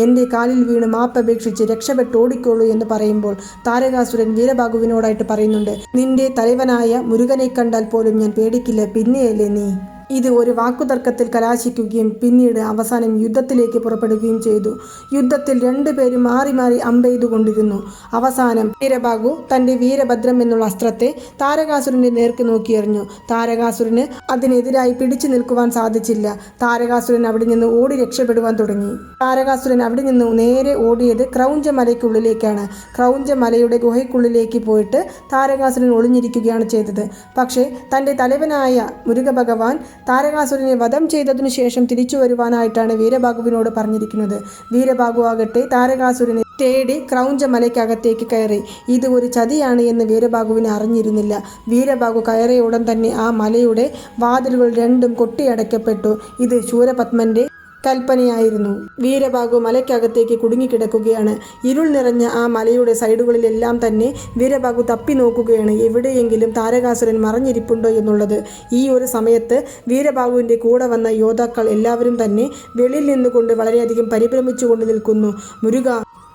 എൻ്റെ കാലിൽ വീണ് മാപ്പപേക്ഷിച്ച് രക്ഷപ്പെട്ട് ഓടിക്കോളൂ എന്ന് പറയുമ്പോൾ താരകാസുരൻ വീരബാഹുവിനോടായിട്ട് പറയുന്നുണ്ട്, നിന്റെ തലവനായ മുരുകനെ കണ്ടാൽ പോലും ഞാൻ പേടിക്കില്ല, പിന്നെയല്ലേ നീ. ഇത് ഒരു വാക്കുതർക്കത്തിൽ കലാശിക്കുകയും പിന്നീട് അവസാനം യുദ്ധത്തിലേക്ക് പുറപ്പെടുകയും ചെയ്തു. യുദ്ധത്തിൽ 2 പേരും മാറി മാറി അമ്പെയ്തുകൊണ്ടിരുന്നു. അവസാനം വീരബാഹു തൻ്റെ വീരഭദ്രം എന്നുള്ള അസ്ത്രത്തെ താരകാസുരൻ്റെ നേർക്ക് നോക്കിയെറിഞ്ഞു. താരകാസുരന് അതിനെതിരായി പിടിച്ചു നിൽക്കുവാൻ സാധിച്ചില്ല. താരകാസുരൻ അവിടെ നിന്ന് ഓടി രക്ഷപ്പെടുവാൻ തുടങ്ങി. താരകാസുരൻ അവിടെ നിന്ന് നേരെ ഓടിയത് ക്രൗഞ്ചമലയ്ക്കുള്ളിലേക്കാണ്. ക്രൗഞ്ചമലയുടെ ഗുഹയ്ക്കുള്ളിലേക്ക് പോയിട്ട് താരകാസുരൻ ഒളിഞ്ഞിരിക്കുകയാണ് ചെയ്തത്. പക്ഷേ തൻ്റെ തലവനായ മുരുക ഭഗവാൻ താരകാസുരനെ വധം ചെയ്തതിനു ശേഷം തിരിച്ചു വരുവാനായിട്ടാണ് വീരബാഹുവിനോട് പറഞ്ഞിരിക്കുന്നത്. വീരബാഹു ആകട്ടെ താരകാസുരനെ തേടി ക്രൗഞ്ചമലയ്ക്കകത്തേക്ക് കയറി. ഇത് ഒരു ചതിയാണ് എന്ന് വീരബാഹുവിന് അറിഞ്ഞിരുന്നില്ല. വീരബാഹു കയറിയ ഉടൻ തന്നെ ആ മലയുടെ വാതിലുകൾ 2ഉം കൊട്ടിയടയ്ക്കപ്പെട്ടു. ഇത് ശൂരപത്മൻ്റെ കൽപ്പനയായിരുന്നു. വീരബാഹു മലയ്ക്കകത്തേക്ക് കുടുങ്ങിക്കിടക്കുകയാണ്. ഇരുൾ നിറഞ്ഞ ആ മലയുടെ സൈഡുകളിലെല്ലാം തന്നെ വീരബാഹു തപ്പി നോക്കുകയാണ്, എവിടെയെങ്കിലും താരകാസുരൻ മറഞ്ഞിരിപ്പുണ്ടോ എന്നുള്ളത്. ഈ ഒരു സമയത്ത് വീരബാഹുവിൻ്റെ കൂടെ വന്ന യോദ്ധാക്കൾ എല്ലാവരും തന്നെ വെളിയിൽ നിന്നുകൊണ്ട് വളരെയധികം പരിഭ്രമിച്ചുകൊണ്ട് നിൽക്കുന്നു. മുരുക,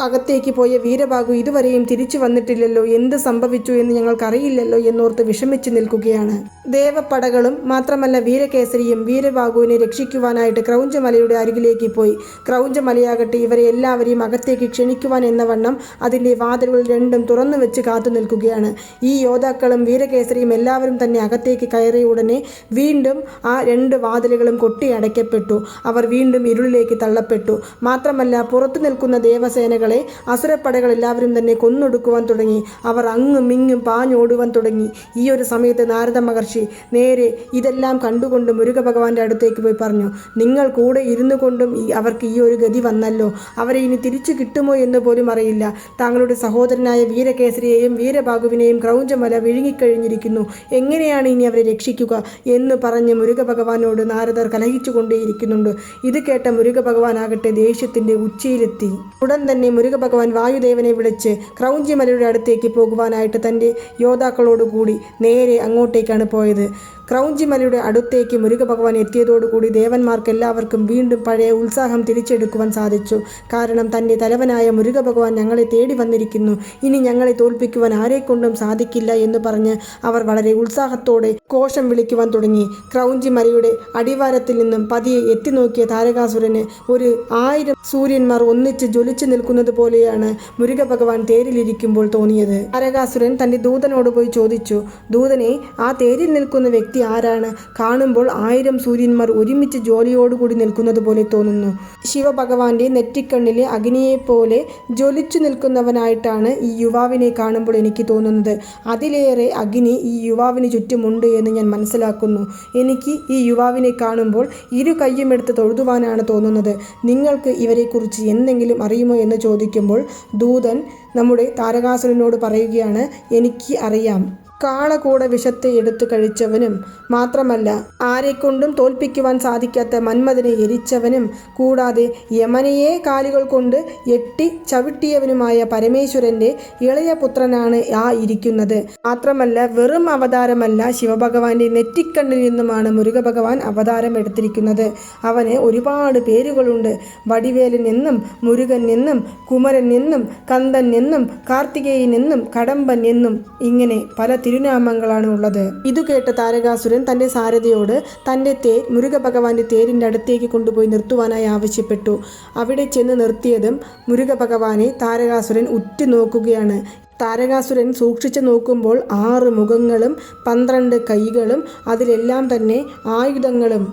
അകത്തേക്ക് പോയ വീരബാഹു ഇതുവരെയും തിരിച്ചു വന്നിട്ടില്ലല്ലോ, എന്ത് സംഭവിച്ചു എന്ന് ഞങ്ങൾക്കറിയില്ലല്ലോ എന്നോർത്ത് വിഷമിച്ചു നിൽക്കുകയാണ്. ദേവപ്പടകളും മാത്രമല്ല വീരകേസരിയും വീരബാഹുവിനെ രക്ഷിക്കുവാനായിട്ട് ക്രൗഞ്ചമലയുടെ അരികിലേക്ക് പോയി. ക്രൗഞ്ചമലയാകട്ടെ ഇവരെ എല്ലാവരെയും അകത്തേക്ക് ക്ഷണിക്കുവാൻ എന്ന വണ്ണം അതിൻ്റെ വാതിലുകൾ രണ്ടും തുറന്നു വെച്ച് കാത്തു നിൽക്കുകയാണ്. ഈ യോദ്ധാക്കളും വീരകേസരിയും എല്ലാവരും തന്നെ അകത്തേക്ക് കയറിയ ഉടനെ വീണ്ടും ആ 2 വാതിലുകളും കൊട്ടി അടയ്ക്കപ്പെട്ടു. അവർ വീണ്ടും ഇരുളിലേക്ക് തള്ളപ്പെട്ടു. മാത്രമല്ല പുറത്തു നിൽക്കുന്ന ദേവസേനകൾ അസുരപ്പടകൾ എല്ലാവരും തന്നെ കൊന്നൊടുക്കുവാൻ തുടങ്ങി. അവർ അങ്ങും ഇങ്ങും പാഞ്ഞോടുവാൻ തുടങ്ങി. ഈ ഒരു സമയത്ത് നാരദ മഹർഷി നേരെ ഇതെല്ലാം കണ്ടുകൊണ്ട് മുരുക ഭഗവാന്റെ അടുത്തേക്ക് പോയി പറഞ്ഞു, നിങ്ങൾ കൂടെ ഇരുന്നു കൊണ്ടും അവർക്ക് ഈ ഒരു ഗതി വന്നല്ലോ, അവരെ ഇനി തിരിച്ചു കിട്ടുമോ എന്ന് പോലും അറിയില്ല. താങ്കളുടെ സഹോദരനായ വീരകേസരിയെയും വീരബാഹുവിനെയും ക്രൗഞ്ചമല വിഴുങ്ങിക്കഴിഞ്ഞിരിക്കുന്നു, എങ്ങനെയാണ് ഇനി അവരെ രക്ഷിക്കുക എന്ന് പറഞ്ഞ് മുരുക ഭഗവാനോട് നാരദർ കലഹിച്ചു കൊണ്ടേയിരിക്കുന്നുണ്ട്. ഇത് കേട്ട മുരുക ഭഗവാനാകട്ടെ ദേഷ്യത്തിന്റെ ഉച്ചിയിലെത്തി. ഉടൻ തന്നെ മുരുക ഭഗവാൻ വായുദേവനെ വിളിച്ച് ക്രൗഞ്ചിമലയുടെ അടുത്തേക്ക് പോകുവാനായിട്ട് തൻ്റെ യോദ്ധാക്കളോടുകൂടി നേരെ അങ്ങോട്ടേക്കാണ് പോയത്. ക്രൗഞ്ചിമലയുടെ അടുത്തേക്ക് മുരുക ഭഗവാൻ എത്തിയതോടുകൂടി ദേവന്മാർക്ക് എല്ലാവർക്കും വീണ്ടും പഴയ ഉത്സാഹം തിരിച്ചെടുക്കുവാൻ സാധിച്ചു. കാരണം തൻ്റെ തലവനായ മുരുക ഭഗവാൻ ഞങ്ങളെ തേടി വന്നിരിക്കുന്നു, ഇനി ഞങ്ങളെ തോൽപ്പിക്കുവാൻ ആരെക്കൊണ്ടും സാധിക്കില്ല എന്ന് പറഞ്ഞ് അവർ വളരെ ഉത്സാഹത്തോടെ കോശം വിളിക്കുവാൻ തുടങ്ങി. ക്രൗഞ്ചിമലയുടെ അടിവാരത്തിൽ നിന്നും പതിയെ എത്തി നോക്കിയ താരകാസുരന് ഒരു 1000 സൂര്യന്മാർ ഒന്നിച്ച് ജ്വലിച്ചു നിൽക്കുന്നത് പോലെയാണ് മുരുക ഭഗവാൻ തേരിലിരിക്കുമ്പോൾ തോന്നിയത്. താരകാസുരൻ തൻ്റെ ദൂതനോട് പോയി ചോദിച്ചു, ദൂതനെ, ആ തേരിൽ നിൽക്കുന്ന വ്യക്തി ആരാണ്? കാണുമ്പോൾ 1000 സൂര്യന്മാർ ഒരുമിച്ച് ജോലിയോടുകൂടി നിൽക്കുന്നത് പോലെ തോന്നുന്നു. ശിവഭഗവാന്റെ നെറ്റിക്കണ്ണിലെ അഗ്നിയെപ്പോലെ ജ്വലിച്ചു നിൽക്കുന്നവനായിട്ടാണ് ഈ യുവാവിനെ കാണുമ്പോൾ എനിക്ക് തോന്നുന്നത്. അതിലേറെ അഗ്നി ഈ യുവാവിന് ചുറ്റുമുണ്ട് എന്ന് ഞാൻ മനസ്സിലാക്കുന്നു. എനിക്ക് ഈ യുവാവിനെ കാണുമ്പോൾ 2 കൈയുമെടുത്ത് തൊഴുതുവാനാണ് തോന്നുന്നത്. നിങ്ങൾക്ക് ഇവരെക്കുറിച്ച് എന്തെങ്കിലും അറിയുമോ എന്ന് ചോദിക്കുമ്പോൾ ദൂതൻ നമ്മുടെ താരകാസുരനോട് പറയുകയാണ്, എനിക്ക് അറിയാം. കാളകൂട വിഷത്തെ എടുത്തു കഴിച്ചവനും മാത്രമല്ല ആരെക്കൊണ്ടും തോൽപ്പിക്കുവാൻ സാധിക്കാത്ത മന്മഥനെ എരിച്ചവനും കൂടാതെ യമനയെ കാലുകൾ കൊണ്ട് എട്ടി ചവിട്ടിയവനുമായ പരമേശ്വരൻ്റെ ഇളയ പുത്രനാണ് ആ ഇരിക്കുന്നത്. മാത്രമല്ല വെറും അവതാരമല്ല, ശിവഭഗവാന്റെ നെറ്റിക്കണ്ണിൽ നിന്നുമാണ് മുരുക ഭഗവാൻ അവതാരം എടുത്തിരിക്കുന്നത്. അവന് ഒരുപാട് പേരുകളുണ്ട്. വടിവേലൻ എന്നും മുരുകൻ എന്നും കുമരൻ എന്നും കന്ദൻ എന്നും കാർത്തികേയൻ എന്നും കടമ്പൻ എന്നും ഇങ്ങനെ പല തിരുനാമങ്ങളാണ് ഉള്ളത്. ഇതു കേട്ട താരകാസുരൻ തൻ്റെ സാരഥിയോട് തൻ്റെ തേർ മുരുക ഭഗവാന്റെ തേരിൻ്റെ അടുത്തേക്ക് കൊണ്ടുപോയി നിർത്തുവാനായി ആവശ്യപ്പെട്ടു. അവിടെ ചെന്ന് നിർത്തിയതും മുരുക ഭഗവാനെ താരകാസുരൻ ഉറ്റുനോക്കുകയാണ്. താരകാസുരൻ സൂക്ഷിച്ചു നോക്കുമ്പോൾ 6 മുഖങ്ങളും 12 കൈകളും അതിലെല്ലാം തന്നെ ആയുധങ്ങളും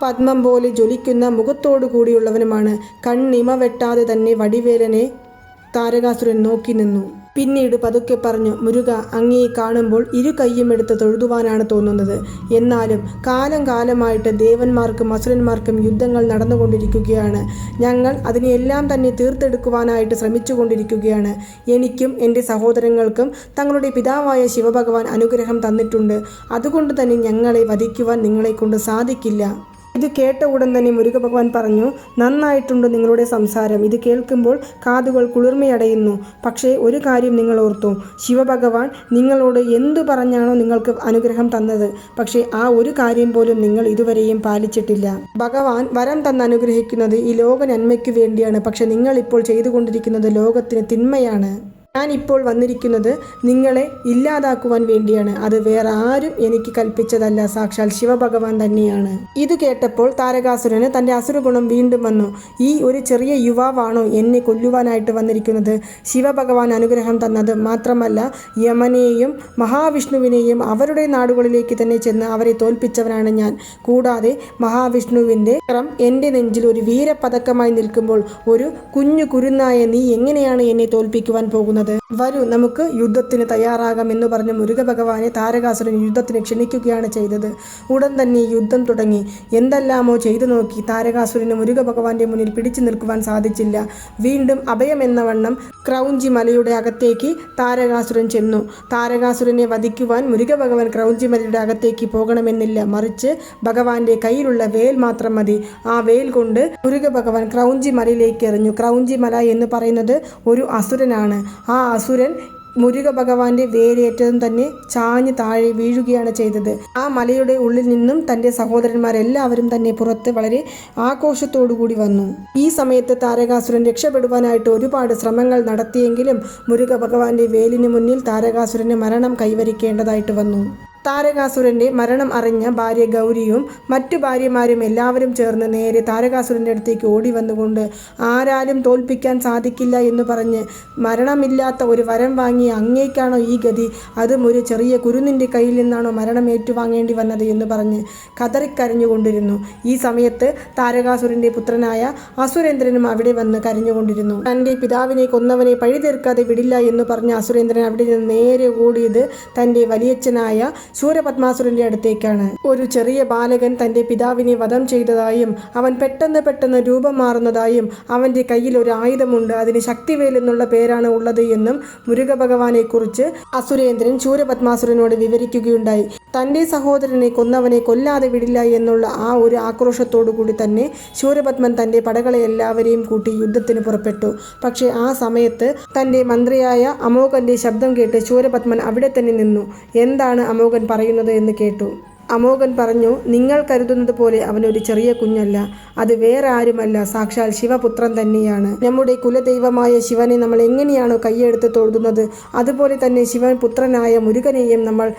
പത്മം പോലെ ജ്വലിക്കുന്ന മുഖത്തോടു കൂടിയുള്ളവനുമാണ്. കണ്ണിമ വെട്ടാതെ തന്നെ വടിവേലനെ താരകാസുരൻ നോക്കി നിന്നു. പിന്നീട് പതുക്കെ പറഞ്ഞു, മുരുക, അങ്ങയെ കാണുമ്പോൾ 2 കൈയുമെടുത്ത് തൊഴുതുവാനാണ് തോന്നുന്നത്. എന്നാലും കാലമായിട്ട് ദേവന്മാർക്കും അസുരന്മാർക്കും യുദ്ധങ്ങൾ നടന്നുകൊണ്ടിരിക്കുകയാണ്. ഞങ്ങൾ അതിനെയെല്ലാം തന്നെ തീർത്തെടുക്കുവാനായിട്ട് ശ്രമിച്ചു കൊണ്ടിരിക്കുകയാണ്. എനിക്കും എൻ്റെ സഹോദരങ്ങൾക്കും തങ്ങളുടെ പിതാവായ ശിവഭഗവാൻ അനുഗ്രഹം തന്നിട്ടുണ്ട്. അതുകൊണ്ട് തന്നെ ഞങ്ങളെ വധിക്കുവാൻ നിങ്ങളെക്കൊണ്ട് സാധിക്കില്ല. ഇത് കേട്ട ഉടൻ തന്നെ മുരുക ഭഗവാൻ പറഞ്ഞു, നന്നായിട്ടുണ്ട് നിങ്ങളുടെ സംസാരം. ഇത് കേൾക്കുമ്പോൾ കാതുകൾ കുളിർമയടയുന്നു. പക്ഷേ ഒരു കാര്യം നിങ്ങൾ ഓർത്തു, ശിവഭഗവാൻ നിങ്ങളോട് എന്തു പറഞ്ഞാണോ നിങ്ങൾക്ക് അനുഗ്രഹം തന്നത്, പക്ഷേ ആ ഒരു കാര്യം പോലും നിങ്ങൾ ഇതുവരെയും പാലിച്ചിട്ടില്ല. ഭഗവാൻ വരം തന്ന് അനുഗ്രഹിക്കുന്നത് ഈ ലോക നന്മയ്ക്ക് വേണ്ടിയാണ്. പക്ഷെ നിങ്ങൾ ഇപ്പോൾ ചെയ്തുകൊണ്ടിരിക്കുന്നത് ലോകത്തിന് തിന്മയാണ്. ഞാൻ ഇപ്പോൾ വന്നിരിക്കുന്നത് നിങ്ങളെ ഇല്ലാതാക്കുവാൻ വേണ്ടിയാണ്. അത് വേറെ ആരും എനിക്ക് കൽപ്പിച്ചതല്ല, സാക്ഷാൽ ശിവഭഗവാൻ തന്നെയാണ്. ഇത് കേട്ടപ്പോൾ താരകാസുരന് തൻ്റെ അസുരഗുണം വീണ്ടും വന്നു. ഈ ഒരു ചെറിയ യുവാവാണോ എന്നെ കൊല്ലുവാനായിട്ട് വന്നിരിക്കുന്നത്? ശിവഭഗവാൻ അനുഗ്രഹം തന്നത് മാത്രമല്ല, യമനെയും മഹാവിഷ്ണുവിനെയും അവരുടെ നാടുകളിലേക്ക് തന്നെ ചെന്ന് അവരെ തോൽപ്പിച്ചവനാണ് ഞാൻ. കൂടാതെ മഹാവിഷ്ണുവിൻ്റെ എൻ്റെ നെഞ്ചിൽ ഒരു വീരപതക്കമായി നിൽക്കുമ്പോൾ ഒരു കുഞ്ഞു കുരുന്നായ നീ എങ്ങനെയാണ് എന്നെ തോൽപ്പിക്കുവാൻ പോകുന്നത്? വരൂ, നമുക്ക് യുദ്ധത്തിന് തയ്യാറാകാം എന്ന് പറഞ്ഞ് മുരുക ഭഗവാനെ താരകാസുരൻ യുദ്ധത്തിന് ക്ഷണിക്കുകയാണ് ചെയ്തത്. ഉടൻ തന്നെ യുദ്ധം തുടങ്ങി. എന്തെല്ലാമോ ചെയ്തു നോക്കി. താരകാസുരന് മുരുക ഭഗവാന്റെ മുന്നിൽ പിടിച്ചു നിൽക്കുവാൻ സാധിച്ചില്ല. വീണ്ടും അഭയമെന്ന വണ്ണം ക്രൗഞ്ചി മലയുടെ അകത്തേക്ക് താരകാസുരൻ ചെന്നു. താരകാസുരനെ വധിക്കുവാൻ മുരുക ഭഗവാൻ ക്രൗഞ്ചി മലയുടെ അകത്തേക്ക് പോകണമെന്നില്ല. മറിച്ച് ഭഗവാന്റെ കയ്യിലുള്ള വേൽ മാത്രം മതി. ആ വേൽ കൊണ്ട് മുരുക ഭഗവാൻ ക്രൗഞ്ചി മലയിലേക്ക് എറിഞ്ഞു. ക്രൗഞ്ചി മല എന്ന് പറയുന്നത് ഒരു അസുരനാണ്. ആ അസുരൻ മുരുക ഭഗവാന്റെ വേരേറ്റതും തന്നെ ചാഞ്ഞ് താഴെ വീഴുകയാണ് ചെയ്തത്. ആ മലയുടെ ഉള്ളിൽ നിന്നും തൻ്റെ സഹോദരന്മാരെല്ലാവരും തന്നെ പുറത്ത് വളരെ ആഘോഷത്തോടുകൂടി വന്നു. ഈ സമയത്ത് താരകാസുരൻ രക്ഷപ്പെടുവാനായിട്ട് ഒരുപാട് ശ്രമങ്ങൾ നടത്തിയെങ്കിലും മുരുക ഭഗവാന്റെ വേലിന് മുന്നിൽ താരകാസുരന് മരണം കൈവരിക്കേണ്ടതായിട്ട് വന്നു. താരകാസുരൻ്റെ മരണം അറിഞ്ഞ ഭാര്യ ഗൗരിയും മറ്റു ഭാര്യമാരും എല്ലാവരും ചേർന്ന് നേരെ താരകാസുരൻ്റെ അടുത്തേക്ക് ഓടി വന്നുകൊണ്ട് ആരാലും തോൽപ്പിക്കാൻ സാധിക്കില്ല എന്ന് പറഞ്ഞ് മരണമില്ലാത്ത ഒരു വരം വാങ്ങിയ അങ്ങേക്കാണോ ഈ ഗതി, അതും ഒരു ചെറിയ കുരുന്നിൻ്റെ കയ്യിൽ നിന്നാണോ മരണം ഏറ്റുവാങ്ങേണ്ടി വന്നത് എന്ന് പറഞ്ഞ് കതറിക്കരഞ്ഞുകൊണ്ടിരുന്നു. ഈ സമയത്ത് താരകാസുരൻ്റെ പുത്രനായ അസുരേന്ദ്രനും അവിടെ വന്ന് കരഞ്ഞുകൊണ്ടിരുന്നു. തൻ്റെ പിതാവിനെ കൊന്നവനെ പഴി തീർക്കാതെ വിടില്ല എന്ന് പറഞ്ഞ അസുരേന്ദ്രൻ അവിടെ നിന്ന് നേരെ ഓടിയത് തൻ്റെ വലിയച്ഛനായ ശൂരപത്മാസുരന്റെ അടുത്തേക്കാണ്. ഒരു ചെറിയ ബാലകൻ തൻ്റെ പിതാവിനെ വധം ചെയ്തതായും അവൻ പെട്ടെന്ന് രൂപം മാറുന്നതായും അവൻ്റെ കയ്യിൽ ഒരു ആയുധമുണ്ട്, അതിന് ശക്തിവേൽ എന്നുള്ള പേരാണ് ഉള്ളത് എന്നും മുരുക ഭഗവാനെ കുറിച്ച് അസുരേന്ദ്രൻ ശൂരപത്മാസുരനോട് വിവരിക്കുകയുണ്ടായി. തൻ്റെ സഹോദരനെ കൊന്നവനെ കൊല്ലാതെ വിടില്ല എന്നുള്ള ആ ഒരു ആക്രോശത്തോടു കൂടി തന്നെ ശൂരപത്മൻ തൻ്റെ പടകളെ എല്ലാവരെയും കൂട്ടി യുദ്ധത്തിന് പുറപ്പെട്ടു. പക്ഷേ ആ സമയത്ത് തൻ്റെ മന്ത്രിയായ അമോഘൻ്റെ ശബ്ദം കേട്ട് ശൂരപത്മൻ അവിടെ തന്നെ നിന്നു. എന്താണ് അമോഘൻ പറയുന്നത് എന്ന് കേട്ടു. അമോഘൻ പറഞ്ഞു, നിങ്ങൾ കരുതുന്നത് പോലെ അവനൊരു ചെറിയ കുഞ്ഞല്ല, അത് വേറെ ആരുമല്ല, സാക്ഷാൽ ശിവപുത്രൻ തന്നെയാണ്. നമ്മുടെ കുലദൈവമായ ശിവനെ നമ്മൾ എങ്ങനെയാണോ കൈയെടുത്ത് തൊഴുതുന്നത്, അതുപോലെ തന്നെ ശിവൻ പുത്രനായ മുരുകനെയും നമ്മൾ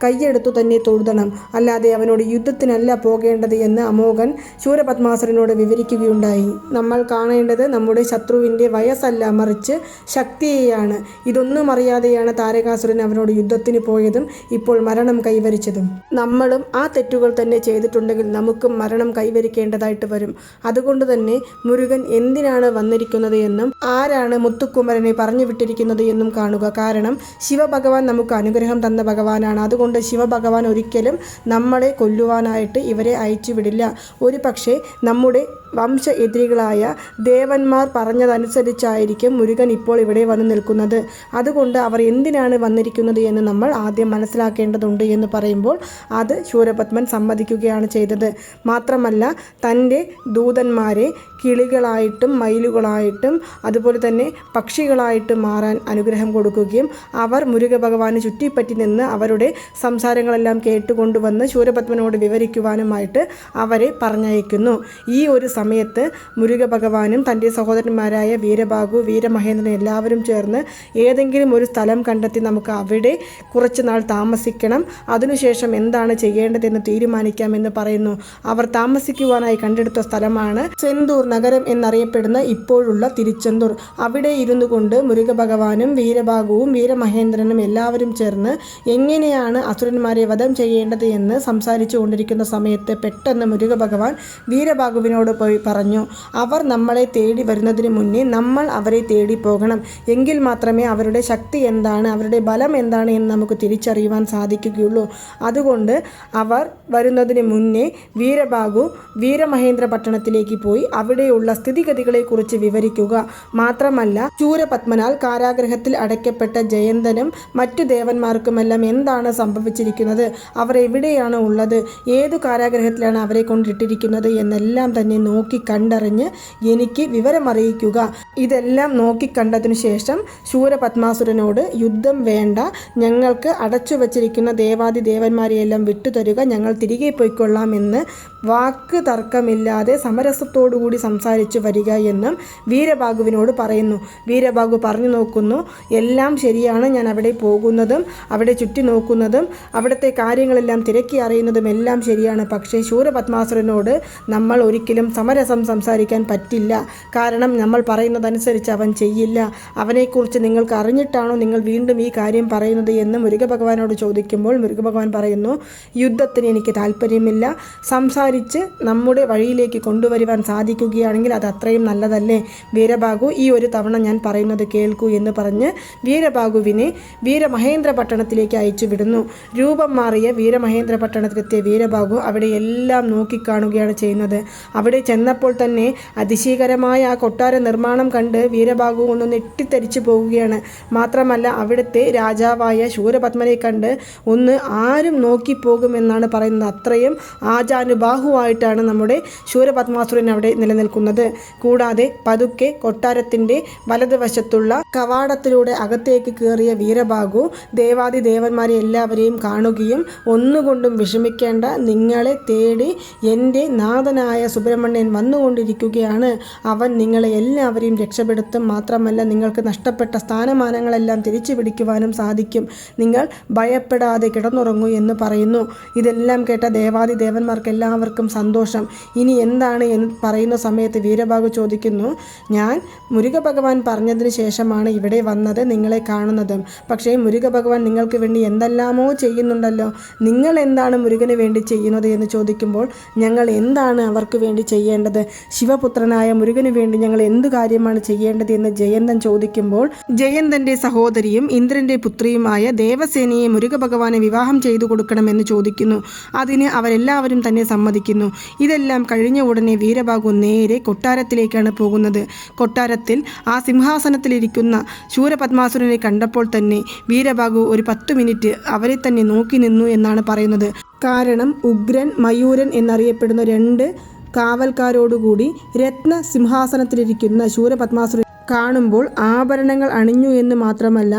കൈയെടുത്തു തന്നെ തൊഴുതണം, അല്ലാതെ അവനോട് യുദ്ധത്തിനല്ല പോകേണ്ടത് എന്ന് അമോഘൻ ശൂരപത്മാസുരനോട് വിവരിക്കുകയുണ്ടായി. നമ്മൾ കാണേണ്ടത് നമ്മുടെ ശത്രുവിൻ്റെ വയസ്സല്ല, മറിച്ച് ശക്തിയെയാണ്. ഇതൊന്നും അറിയാതെയാണ് താരകാസുരൻ അവനോട് യുദ്ധത്തിന് പോയതും ഇപ്പോൾ മരണം കൈവരിച്ചതും. നമ്മളും ആ തെറ്റുകൾ തന്നെ ചെയ്തിട്ടുണ്ടെങ്കിൽ നമുക്കും മരണം കൈവരിക്കേണ്ടതായിട്ട് വരും. അതുകൊണ്ട് തന്നെ മുരുകൻ എന്തിനാണ് വന്നിരിക്കുന്നത് എന്നും ആരാണ് മുത്തുക്കുമരനെ പറഞ്ഞു വിട്ടിരിക്കുന്നത് എന്നും കാണുക. കാരണം ശിവഭഗവാൻ നമുക്ക് അനുഗ്രഹം തന്ന ഭഗവാനാണ്. അതുകൊണ്ട് ശിവഭഗവാൻ ഒരിക്കലും നമ്മളെ കൊല്ലുവാനായിട്ട് ഇവരെ അയച്ചുവിടില്ല. ഒരു പക്ഷേ നമ്മുടെ വംശ എതിരികളായ ദേവന്മാർ പറഞ്ഞതനുസരിച്ചായിരിക്കും മുരുകൻ ഇപ്പോൾ ഇവിടെ വന്നു നിൽക്കുന്നത്. അതുകൊണ്ട് അവർ എന്തിനാണ് വന്നിരിക്കുന്നത് എന്ന് നമ്മൾ ആദ്യം മനസ്സിലാക്കേണ്ടതുണ്ട് എന്ന് പറയുമ്പോൾ അത് ശൂരപത്മൻ സമ്മതിക്കുകയാണ് ചെയ്തത്. മാത്രമല്ല തൻ്റെ ദൂതന്മാരെ കിളികളായിട്ടും മയിലുകളായിട്ടും അതുപോലെ തന്നെ പക്ഷികളായിട്ടും മാറാൻ അനുഗ്രഹം കൊടുക്കുകയും അവർ മുരുക ഭഗവാന് ചുറ്റിപ്പറ്റി നിന്ന് അവരുടെ സംസാരങ്ങളെല്ലാം കേട്ടുകൊണ്ടുവന്ന് ശൂരപത്മനോട് വിവരിക്കുവാനുമായിട്ട് അവരെ പറഞ്ഞയക്കുന്നു. ഈ ഒരു സമയത്ത് മുരുക ഭഗവാനും തൻ്റെ സഹോദരന്മാരായ വീരബാഹു, വീരമഹേന്ദ്രൻ എല്ലാവരും ചേർന്ന് ഏതെങ്കിലും ഒരു സ്ഥലം കണ്ടെത്തി നമുക്ക് അവിടെ കുറച്ച് നാൾ താമസിക്കണം, അതിനുശേഷം എന്താണ് ചെയ്യേണ്ടതെന്ന് തീരുമാനിക്കാമെന്ന് പറയുന്നു. അവർ താമസിക്കുവാനായി കണ്ടെടുത്ത സ്ഥലമാണ് സെന്തൂർ നഗരം എന്നറിയപ്പെടുന്ന ഇപ്പോഴുള്ള തിരുച്ചെന്തൂർ. അവിടെ ഇരുന്നു കൊണ്ട് മുരുക ഭഗവാനും വീരബാഹുവും വീരമഹേന്ദ്രനും എല്ലാവരും ചേർന്ന് എങ്ങനെയാണ് അസുരന്മാരെ വധം ചെയ്യേണ്ടത് എന്ന് സംസാരിച്ചു കൊണ്ടിരിക്കുന്ന സമയത്ത് പെട്ടെന്ന് മുരുക ഭഗവാൻ വീരബാഹുവിനോട് പോയി പറഞ്ഞു, അവർ നമ്മളെ തേടി വരുന്നതിന് മുന്നേ നമ്മൾ അവരെ തേടി പോകണം. എങ്കിൽ മാത്രമേ അവരുടെ ശക്തി എന്താണ്, അവരുടെ ബലം എന്താണ് എന്ന് നമുക്ക് തിരിച്ചറിയുവാൻ സാധിക്കുകയുള്ളൂ. അതുകൊണ്ട് അവർ വരുന്നതിന് മുന്നേ വീരബാഹു വീരമഹേന്ദ്ര പട്ടണത്തിലേക്ക് പോയി അവിടെയുള്ള സ്ഥിതിഗതികളെക്കുറിച്ച് വിവരിക്കുക. മാത്രമല്ല ശൂരപത്മനാൽ കാരാഗ്രഹത്തിൽ അടയ്ക്കപ്പെട്ട ജയന്തനും മറ്റു ദേവന്മാർക്കുമെല്ലാം എന്താണ് സംഭവിച്ചിരിക്കുന്നത്, അവർ എവിടെയാണ് ഉള്ളത്, ഏതു കാരാഗ്രഹത്തിലാണ് അവരെ കൊണ്ടിട്ടിരിക്കുന്നത് എന്നെല്ലാം തന്നെ നോക്കി കണ്ടറിഞ്ഞ് എനിക്ക് വിവരമറിയിക്കുക. ഇതെല്ലാം നോക്കിക്കണ്ടതിനു ശേഷം ശൂരപത്മാസുരനോട് യുദ്ധം വേണ്ട, ഞങ്ങൾക്ക് അടച്ചു വച്ചിരിക്കുന്ന ദേവാദി ദേവന്മാരെയെല്ലാം വിട്ടുതരുക, ഞങ്ങൾ തിരികെ പോയിക്കൊള്ളാമെന്ന് വാക്ക് തർക്കമില്ലാതെ സമരസത്തോടുകൂടി സംസാരിച്ചു വരിക എന്നും വീരബാഹുവിനോട് പറയുന്നു. വീരബാഹു പറഞ്ഞു നോക്കുന്നു, എല്ലാം ശരിയാണ്, ഞാൻ അവിടെ പോകുന്നതും അവിടെ ചുറ്റി നോക്കുന്നതും അവിടുത്തെ കാര്യങ്ങളെല്ലാം തിരക്കി അറിയുന്നതും എല്ലാം ശരിയാണ്. പക്ഷേ ശൂരപത്മാസുരനോട് നമ്മൾ ഒരിക്കലും സമരസം സംസാരിക്കാൻ പറ്റില്ല. കാരണം നമ്മൾ പറയുന്നതനുസരിച്ച് അവൻ ചെയ്യില്ല. അവനെക്കുറിച്ച് നിങ്ങൾക്ക് അറിഞ്ഞിട്ടാണോ നിങ്ങൾ വീണ്ടും ഈ കാര്യം പറയുന്നത് എന്ന് മുരുക ഭഗവാനോട് ചോദിക്കുമ്പോൾ മുരുക ഭഗവാൻ പറയുന്നു, യുദ്ധത്തിന് എനിക്ക് താല്പര്യമില്ല, സംസാരിച്ച് നമ്മുടെ വഴിയിലേക്ക് കൊണ്ടുവരുവാൻ സാധിക്കുകയാണെങ്കിൽ അത് അത്രയും നല്ലതല്ലേ. വീരബാഹു ഈ ഒരു തവണ ഞാൻ പറയുന്നത് കേൾക്കൂ എന്ന് പറഞ്ഞ് വീരബാഹുവിനെ വീരമഹേന്ദ്ര പട്ടണത്തിലേക്ക് അയച്ചു വിടുന്നു. രൂപം മാറിയ വീരമഹേന്ദ്ര പട്ടണത്തിലെത്തിയ വീരബാഹു അവിടെ എല്ലാം നോക്കിക്കാണുകയാണ് ചെയ്യുന്നത്. അവിടെ ചെന്നപ്പോൾ തന്നെ അതിശയകരമായ ആ കൊട്ടാര നിർമ്മാണം കണ്ട് വീരബാഹു ഒന്ന് നെട്ടിത്തരിച്ചു പോവുകയാണ്. മാത്രമല്ല അവിടുത്തെ രാജാവായ ശൂരപത്മനെ കണ്ട് ഒന്ന് ആരും നോക്കിപ്പോകുമെന്നാണ് പറയുന്നത്. അത്രയും ആജാനുബാഹുവായിട്ടാണ് നമ്മുടെ ശൂരപത്മാസുരൻ അവിടെ നിലനിൽക്കുന്നത്. കൂടാതെ പതുക്കെ കൊട്ടാരത്തിൻ്റെ വലതുവശത്തുള്ള കവാടത്തിലൂടെ അകത്തേക്ക് കയറിയ വീരബാഹു ദേവാദിദേവന്മാരെ എല്ലാവരെയും കാണുകയും ഒന്നുകൊണ്ടും വിഷമിക്കേണ്ട, നിങ്ങളെ തേടി എൻ്റെ നാഥനായ സുബ്രഹ്മണ്യൻ വന്നുകൊണ്ടിരിക്കുകയാണ്. അവൻ നിങ്ങളെ എല്ലാവരെയും രക്ഷപ്പെടുത്തും. മാത്രമല്ല നിങ്ങൾക്ക് നഷ്ടപ്പെട്ട സ്ഥാനമാനങ്ങളെല്ലാം തിരിച്ചു പിടിക്കുവാനും സാധിക്കും. നിങ്ങൾ ഭയപ്പെടാതെ കിടന്നുറങ്ങൂ എന്ന് പറയുന്നു. ഇതെല്ലാം കേട്ട ദേവാദിദേവന്മാർക്ക് എല്ലാവർക്കും സന്തോഷം. ഇനി എന്താണ് എന്ന് പറയുന്ന സമയത്ത് വീരബാഹു ചോദിക്കുന്നു, ഞാൻ മുരുക ഭഗവാൻ പറഞ്ഞതിന് ശേഷമാണ് ഇവിടെ വന്നത്, നിങ്ങളെ കാണുന്നതും. പക്ഷേ മുരുക ഭഗവാൻ നിങ്ങൾക്ക് വേണ്ടി എന്തെല്ലാമോ ചെയ്യുന്നുണ്ടല്ലോ, നിങ്ങൾ എന്താണ് മുരുകന് വേണ്ടി ചെയ്യുന്നത് എന്ന് ചോദിക്കുമ്പോൾ, ഞങ്ങൾ എന്താണ് അവർക്ക് വേണ്ടി ചെയ്യേണ്ടത്? ശിവപുത്രനായ മുരുകന് വേണ്ടി ഞങ്ങൾ എന്തു കാര്യമാണ് ചെയ്യേണ്ടത് എന്ന് ജയന്തൻ ചോദിക്കുമ്പോൾ, ജയന്തൻ്റെ സഹോദരിയും ഇന്ദ്രൻ്റെ പുത്രിയുമായ ദേവസേനയെ മുരുക ഭഗവാനെ വിവാഹം ചെയ്തു കൊടുക്കണമെന്ന് ചോദിക്കുന്നു. അതിന് അവരെല്ലാവരും തന്നെ സമ്മതിക്കുന്നു. ഇതെല്ലാം കഴിഞ്ഞ ഉടനെ വീരബാഹു നേരെ കൊട്ടാരത്തിലേക്കാണ് പോകുന്നത്. കൊട്ടാരത്തിൽ ആ സിംഹാസനത്തിലിരിക്കുന്ന ശൂരപത്മാസുരനെ കണ്ടപ്പോൾ തന്നെ വീരബാഹു ഒരു 10 മിനിറ്റ് അവരെ തന്നെ നോക്കി നിന്നു എന്നാണ് പറയുന്നത്. കാരണം ഉഗ്രൻ, മയൂരൻ എന്നറിയപ്പെടുന്ന 2 കാവൽക്കാരോടുകൂടി രത്ന സിംഹാസനത്തിലിരിക്കുന്ന ശൂരപത്മാസുരൻ കാണുമ്പോൾ ആഭരണങ്ങൾ അണിഞ്ഞു എന്ന് മാത്രമല്ല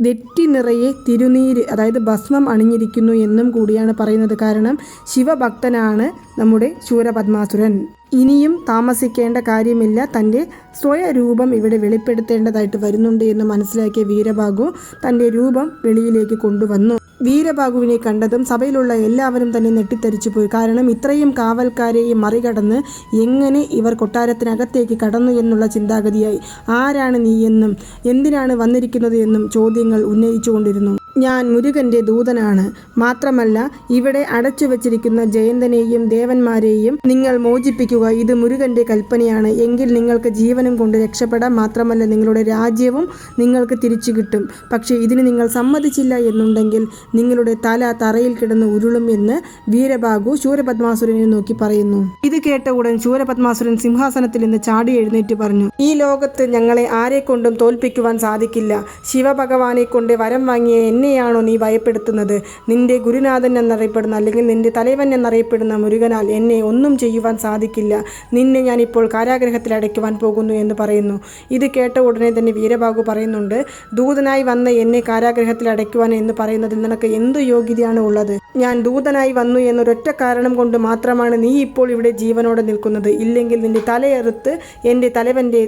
നെറ്റി നിറയെ തിരുനീര്, അതായത് ഭസ്മം അണിഞ്ഞിരിക്കുന്നു എന്നും കൂടിയാണ് പറയുന്നത്. കാരണം ശിവഭക്തനാണ് നമ്മുടെ ശൂരപത്മാസുരൻ. ഇനിയും താമസിക്കേണ്ട കാര്യമില്ല, തൻ്റെ സ്വയരൂപം ഇവിടെ വെളിപ്പെടുത്തേണ്ടതായിട്ട് വരുന്നുണ്ട് എന്ന് മനസ്സിലാക്കിയ വീരബാഹു തൻ്റെ രൂപം വെളിയിലേക്ക് കൊണ്ടുവന്നു. വീരബാഹുവിനെ കണ്ടതും സഭയിലുള്ള എല്ലാവരും തന്നെ നെട്ടിത്തരിച്ചു പോയി. കാരണം ഇത്രയും കാവൽക്കാരെയും മറികടന്ന് എങ്ങനെ ഇവർ കൊട്ടാരത്തിനകത്തേക്ക് കടന്നു എന്നുള്ള ചിന്താഗതിയായി. ആരാണ് നീ എന്നും എന്തിനാണ് വന്നിരിക്കുന്നത് എന്നും ചോദ്യങ്ങൾ ഉന്നയിച്ചുകൊണ്ടിരുന്നു. ഞാൻ മുരുകൻ്റെ ദൂതനാണ്. മാത്രമല്ല ഇവിടെ അടച്ചു വച്ചിരിക്കുന്ന ജയന്തനെയും ദേവന്മാരെയും നിങ്ങൾ മോചിപ്പിക്കുക. ഇത് മുരുകൻ്റെ കൽപ്പനയാണ്. എങ്കിൽ നിങ്ങൾക്ക് ജീവനും കൊണ്ട് രക്ഷപ്പെടാം. മാത്രമല്ല നിങ്ങളുടെ രാജ്യവും നിങ്ങൾക്ക് തിരിച്ചു കിട്ടും. പക്ഷേ ഇതിന് നിങ്ങൾ സമ്മതിച്ചില്ല എന്നുണ്ടെങ്കിൽ നിങ്ങളുടെ തല തറയിൽ കിടന്ന് ഉരുളും എന്ന് വീരബാഹു ശൂരപത്മാസുരനെ നോക്കി പറയുന്നു. ഇത് കേട്ട ഉടൻ ശൂരപത്മാസുരൻ സിംഹാസനത്തിൽ നിന്ന് ചാടി എഴുന്നേറ്റ് പറഞ്ഞു, ഈ ലോകത്ത് ഞങ്ങളെ ആരെക്കൊണ്ടും തോൽപ്പിക്കുവാൻ സാധിക്കില്ല. ശിവഭഗവാനെ കൊണ്ട് വരം വാങ്ങിയ എന്നെയാണോ നീ ഭയപ്പെടുത്തുന്നത്? നിന്റെ ഗുരുനാഥൻ എന്നറിയപ്പെടുന്ന അല്ലെങ്കിൽ നിന്റെ തലവൻ എന്നറിയപ്പെടുന്ന മുരുകനാൽ എന്നെ ഒന്നും ചെയ്യുവാൻ സാധിക്കില്ല. നിന്നെ ഞാനിപ്പോൾ കാരാഗ്രഹത്തിൽ അടയ്ക്കുവാൻ പോകുന്നു എന്ന് പറയുന്നു. ഇത് കേട്ട ഉടനെ തന്നെ വീരബാഹു പറയുന്നുണ്ട്, ദൂതനായി വന്ന് എന്നെ കാരാഗ്രഹത്തിൽ അടയ്ക്കുവാൻ എന്ന് പറയുന്നതിൽ നിനക്ക് എന്തു യോഗ്യതയാണ് ഉള്ളത്? ഞാൻ ദൂതനായി വന്നു എന്നൊരൊറ്റ കാരണം കൊണ്ട് മാത്രമാണ് നീ ഇപ്പോൾ ഇവിടെ ജീവനോടെ നിൽക്കുന്നത്. ഇല്ലെങ്കിൽ നിന്റെ തലയെറുത്ത് എൻ്റെ തലവൻ്റെ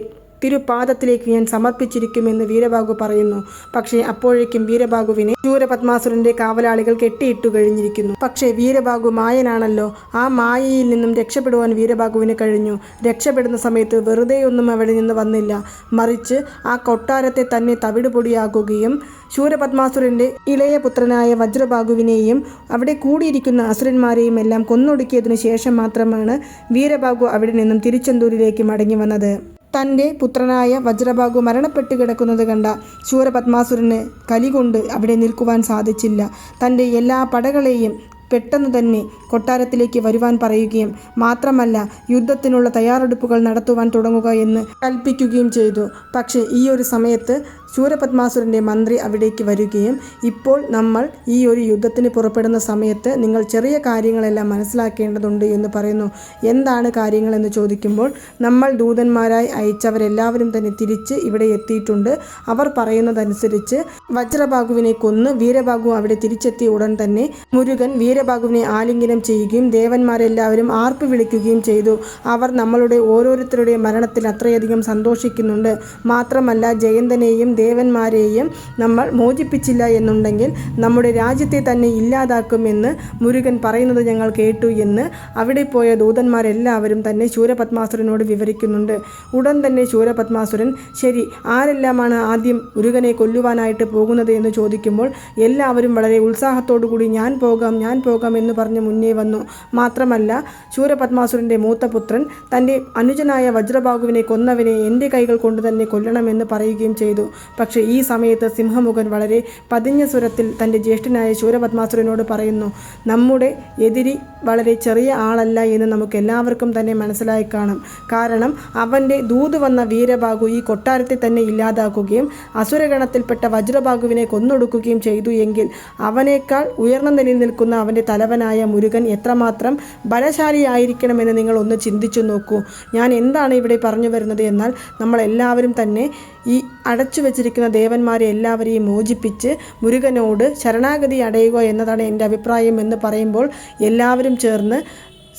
തിരുപാദത്തിലേക്ക് ഞാൻ സമർപ്പിച്ചിരിക്കുമെന്ന് വീരബാഹു പറയുന്നു. പക്ഷേ അപ്പോഴേക്കും വീരബാഹുവിനെ ശൂരപത്മാസുരന്റെ കാവലാളികൾ കെട്ടിയിട്ടു കഴിഞ്ഞിരിക്കുന്നു. പക്ഷേ വീരബാഹു മായനാണല്ലോ. ആ മായയിൽ നിന്നും രക്ഷപ്പെടുവാൻ വീരബാഹുവിന് കഴിഞ്ഞു. രക്ഷപ്പെടുന്ന സമയത്ത് വെറുതെയൊന്നും അവിടെ നിന്ന് വന്നില്ല. മറിച്ച് ആ കൊട്ടാരത്തെ തന്നെ തവിടുപൊടിയാക്കുകയും ശൂരപത്മാസുരന്റെ ഇളയ പുത്രനായ വജ്രബാഹുവിനെയും അവിടെ കൂടിയിരിക്കുന്ന അസുരന്മാരെയും എല്ലാം കൊന്നൊടുക്കിയതിനു ശേഷം മാത്രമാണ് വീരബാഹു അവിടെ നിന്നും തിരുച്ചെന്തൂരിലേക്ക് മടങ്ങി വന്നത്. തൻ്റെ പുത്രനായ വജ്രബാഹു മരണപ്പെട്ട് കിടക്കുന്നത് കണ്ട ശൂരപത്മാസുരന് കലികൊണ്ട് അവിടെ നിൽക്കുവാൻ സാധിച്ചില്ല. തൻ്റെ എല്ലാ പടകളെയും പെട്ടെന്ന് തന്നെ കൊട്ടാരത്തിലേക്ക് വരുവാൻ പറയുകയും മാത്രമല്ല യുദ്ധത്തിനുള്ള തയ്യാറെടുപ്പുകൾ നടത്തുവാൻ തുടങ്ങുക എന്ന് കൽപ്പിക്കുകയും ചെയ്തു. പക്ഷേ ഈ ഒരു സമയത്ത് ശൂരപത്മാസുരൻ്റെ മന്ത്രി അവിടേക്ക് വരികയും, ഇപ്പോൾ നമ്മൾ ഈ ഒരു യുദ്ധത്തിന് പുറപ്പെടുന്ന സമയത്ത് നിങ്ങൾ ചെറിയ കാര്യങ്ങളെല്ലാം മനസ്സിലാക്കേണ്ടതുണ്ട് എന്ന് പറയുന്നു. എന്താണ് കാര്യങ്ങളെന്ന് ചോദിക്കുമ്പോൾ, നമ്മൾ ദൂതന്മാരായി അയച്ചവരെല്ലാവരും തന്നെ തിരിച്ച് ഇവിടെ എത്തിയിട്ടുണ്ട്. അവർ പറയുന്നതനുസരിച്ച് വജ്രബാഹുവിനെ കൊന്ന് വീരബാഹു അവിടെ തിരിച്ചെത്തിയ ഉടൻ തന്നെ മുരുകൻ വീരബാഹുവിനെ ആലിംഗനം ചെയ്യുകയും ദേവന്മാരെല്ലാവരും ആർപ്പ് വിളിക്കുകയും ചെയ്തു. അവർ നമ്മളുടെ ഓരോരുത്തരുടെയും മരണത്തിൽ അത്രയധികം സന്തോഷിക്കുന്നുണ്ട്. മാത്രമല്ല ജയന്തനെയും ദേവന്മാരെയും നമ്മൾ മോചിപ്പിച്ചില്ല എന്നുണ്ടെങ്കിൽ നമ്മുടെ രാജ്യത്തെ തന്നെ ഇല്ലാതാക്കുമെന്ന് മുരുകൻ പറയുന്നത് ഞങ്ങൾ കേട്ടു എന്ന് അവിടെ പോയ ദൂതന്മാരെല്ലാവരും തന്നെ ശൂരപത്മാസുരനോട് വിവരിക്കുന്നുണ്ട്. ഉടൻ തന്നെ ശൂരപത്മാസുരൻ, ശരി, ആരെല്ലാമാണ് ആദ്യം മുരുകനെ കൊല്ലുവാനായിട്ട് പോകുന്നത് എന്ന് ചോദിക്കുമ്പോൾ എല്ലാവരും വളരെ ഉത്സാഹത്തോടു കൂടി ഞാൻ പോകാം പോകാമെന്ന് പറഞ്ഞ് മുന്നേ വന്നു. മാത്രമല്ല ശൂരപത്മാസുരൻ്റെ മൂത്ത പുത്രൻ തൻ്റെ അനുജനായ വജ്രബാഹുവിനെ കൊന്നവനെ എൻ്റെ കൈകൾ കൊണ്ട് തന്നെ കൊല്ലണമെന്ന് പറയുകയും ചെയ്തു. പക്ഷേ ഈ സമയത്ത് സിംഹമുഖൻ വളരെ പതിഞ്ഞ സ്വരത്തിൽ തൻ്റെ ജ്യേഷ്ഠനായ ശൂരപത്മാസുരനോട് പറയുന്നു, നമ്മുടെ എതിരി വളരെ ചെറിയ ആളല്ല എന്ന് നമുക്ക് എല്ലാവർക്കും തന്നെ മനസ്സിലായി കാണും. കാരണം അവൻ്റെ ദൂത് വന്ന വീരബാഹു ഈ കൊട്ടാരത്തെ തന്നെ ഇല്ലാതാക്കുകയും അസുരഗണത്തിൽപ്പെട്ട വജ്രബാഹുവിനെ കൊന്നൊടുക്കുകയും ചെയ്തു എങ്കിൽ അവനേക്കാൾ ഉയർന്ന നിലയിൽ നിൽക്കുന്ന അവൻ്റെ തലവനായ മുരുകൻ എത്രമാത്രം ബലശാലിയായിരിക്കണമെന്ന് നിങ്ങൾ ഒന്ന് ചിന്തിച്ചു നോക്കൂ. ഞാൻ എന്താണ് ഇവിടെ പറഞ്ഞു വരുന്നത് എന്നാൽ നമ്മളെല്ലാവരും തന്നെ ഈ അടച്ചു വച്ചിരിക്കുന്ന ദേവന്മാരെ എല്ലാവരെയും മോചിപ്പിച്ച് മുരുകനോട് ശരണാഗതി അടയുക എന്നതാണ് എൻ്റെ അഭിപ്രായം എന്ന് പറയുമ്പോൾ എല്ലാവരും ചേർന്ന്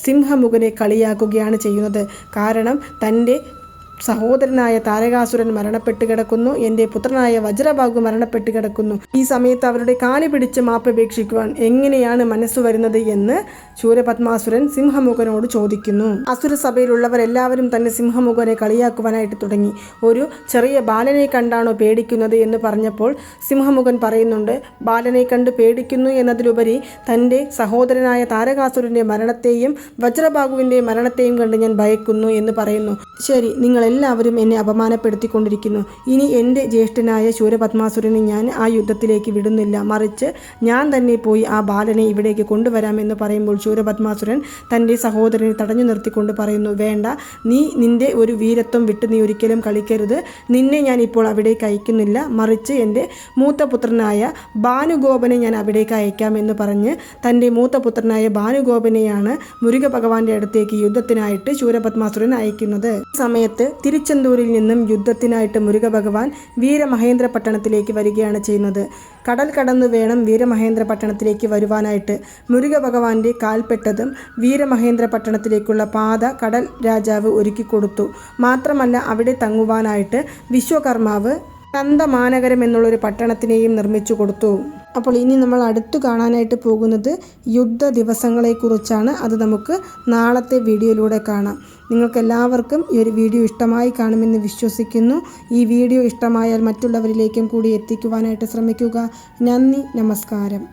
സിംഹമുഖനെ കളിയാക്കുകയാണ് ചെയ്യുന്നത്. കാരണം തൻ്റെ സഹോദരനായ താരകാസുരൻ മരണപ്പെട്ട് കിടക്കുന്നു, എൻ്റെ പുത്രനായ വജ്രബാഹു മരണപ്പെട്ട് കിടക്കുന്നു. ഈ സമയത്ത് അവരുടെ കാല് പിടിച്ച് മാപ്പപേക്ഷിക്കുവാൻ എങ്ങനെയാണ് മനസ്സ് വരുന്നത് എന്ന് ശൂരപത്മാസുരൻ സിംഹമുഖനോട് ചോദിക്കുന്നു. അസുരസഭയിലുള്ളവരെല്ലാവരും തന്നെ സിംഹമുഖനെ കളിയാക്കുവാനായിട്ട് തുടങ്ങി. ഒരു ചെറിയ ബാലനെ കണ്ടാണോ പേടിക്കുന്നത് എന്ന് പറഞ്ഞപ്പോൾ സിംഹമുഖൻ പറയുന്നുണ്ട്, ബാലനെ കണ്ട് പേടിക്കുന്നു എന്നതിലുപരി തൻ്റെ സഹോദരനായ താരകാസുരൻ്റെ മരണത്തെയും വജ്രബാഹുവിൻ്റെ മരണത്തെയും കണ്ട് ഞാൻ ഭയക്കുന്നു എന്ന് പറയുന്നു. ശരി, നിങ്ങൾ എല്ലാവരും എന്നെ അപമാനപ്പെടുത്തിക്കൊണ്ടിരിക്കുന്നു. ഇനി എൻ്റെ ജ്യേഷ്ഠനായ ശൂരപത്മാസുരനെ ഞാൻ ആ യുദ്ധത്തിലേക്ക് വിടുന്നില്ല, മറിച്ച് ഞാൻ തന്നെ പോയി ആ ബാലനെ ഇവിടേക്ക് കൊണ്ടുവരാമെന്ന് പറയുമ്പോൾ ശൂരപത്മാസുരൻ തൻ്റെ സഹോദരനെ തടഞ്ഞു നിർത്തിക്കൊണ്ട് പറയുന്നു, വേണ്ട, നീ നിൻ്റെ ഒരു വീരത്വം വിട്ട് നീ ഒരിക്കലും കളിക്കരുത്. നിന്നെ ഞാൻ ഇപ്പോൾ അവിടേക്ക് അയക്കുന്നില്ല, മറിച്ച് എൻ്റെ മൂത്തപുത്രനായ ഭാനുഗോപനെ ഞാൻ അവിടേക്ക് അയക്കാമെന്ന് പറഞ്ഞ് തൻ്റെ മൂത്തപുത്രനായ ഭാനുഗോപനെയാണ് മുരുക ഭഗവാന്റെ അടുത്തേക്ക് യുദ്ധത്തിനായിട്ട് ശൂരപത്മാസുരൻ അയക്കുന്നത്. ഈ സമയത്ത് തിരുച്ചെന്തൂരിൽ നിന്നും യുദ്ധത്തിനായിട്ട് മുരുക ഭഗവാൻ വീരമഹേന്ദ്ര പട്ടണത്തിലേക്ക് വരികയാണ് ചെയ്യുന്നത്. കടൽ കടന്നു വേണം വീരമഹേന്ദ്ര പട്ടണത്തിലേക്ക് വരുവാനായിട്ട്. മുരുക ഭഗവാന്റെ കാൽപ്പെട്ടതും വീരമഹേന്ദ്ര പട്ടണത്തിലേക്കുള്ള പാത കടൽ രാജാവ് ഒരുക്കി കൊടുത്തു. മാത്രമല്ല അവിടെ തങ്ങുവാനായിട്ട് വിശ്വകർമാവ് സ്കന്ദമാനഗരം എന്നുള്ളൊരു പട്ടണത്തിനെയും നിർമ്മിച്ചു കൊടുത്തു. അപ്പോൾ ഇനി നമ്മൾ അടുത്തു കാണാനായിട്ട് പോകുന്നത് യുദ്ധ ദിവസങ്ങളെക്കുറിച്ചാണ്. അത് നമുക്ക് നാളത്തെ വീഡിയോയിലൂടെ കാണാം. നിങ്ങൾക്കെല്ലാവർക്കും ഈ ഒരു വീഡിയോ ഇഷ്ടമായി കാണുമെന്ന് വിശ്വസിക്കുന്നു. ഈ വീഡിയോ ഇഷ്ടമായാൽ മറ്റുള്ളവരിലേക്കും കൂടി എത്തിക്കുവാനായിട്ട് ശ്രമിക്കുക. നന്ദി, നമസ്കാരം.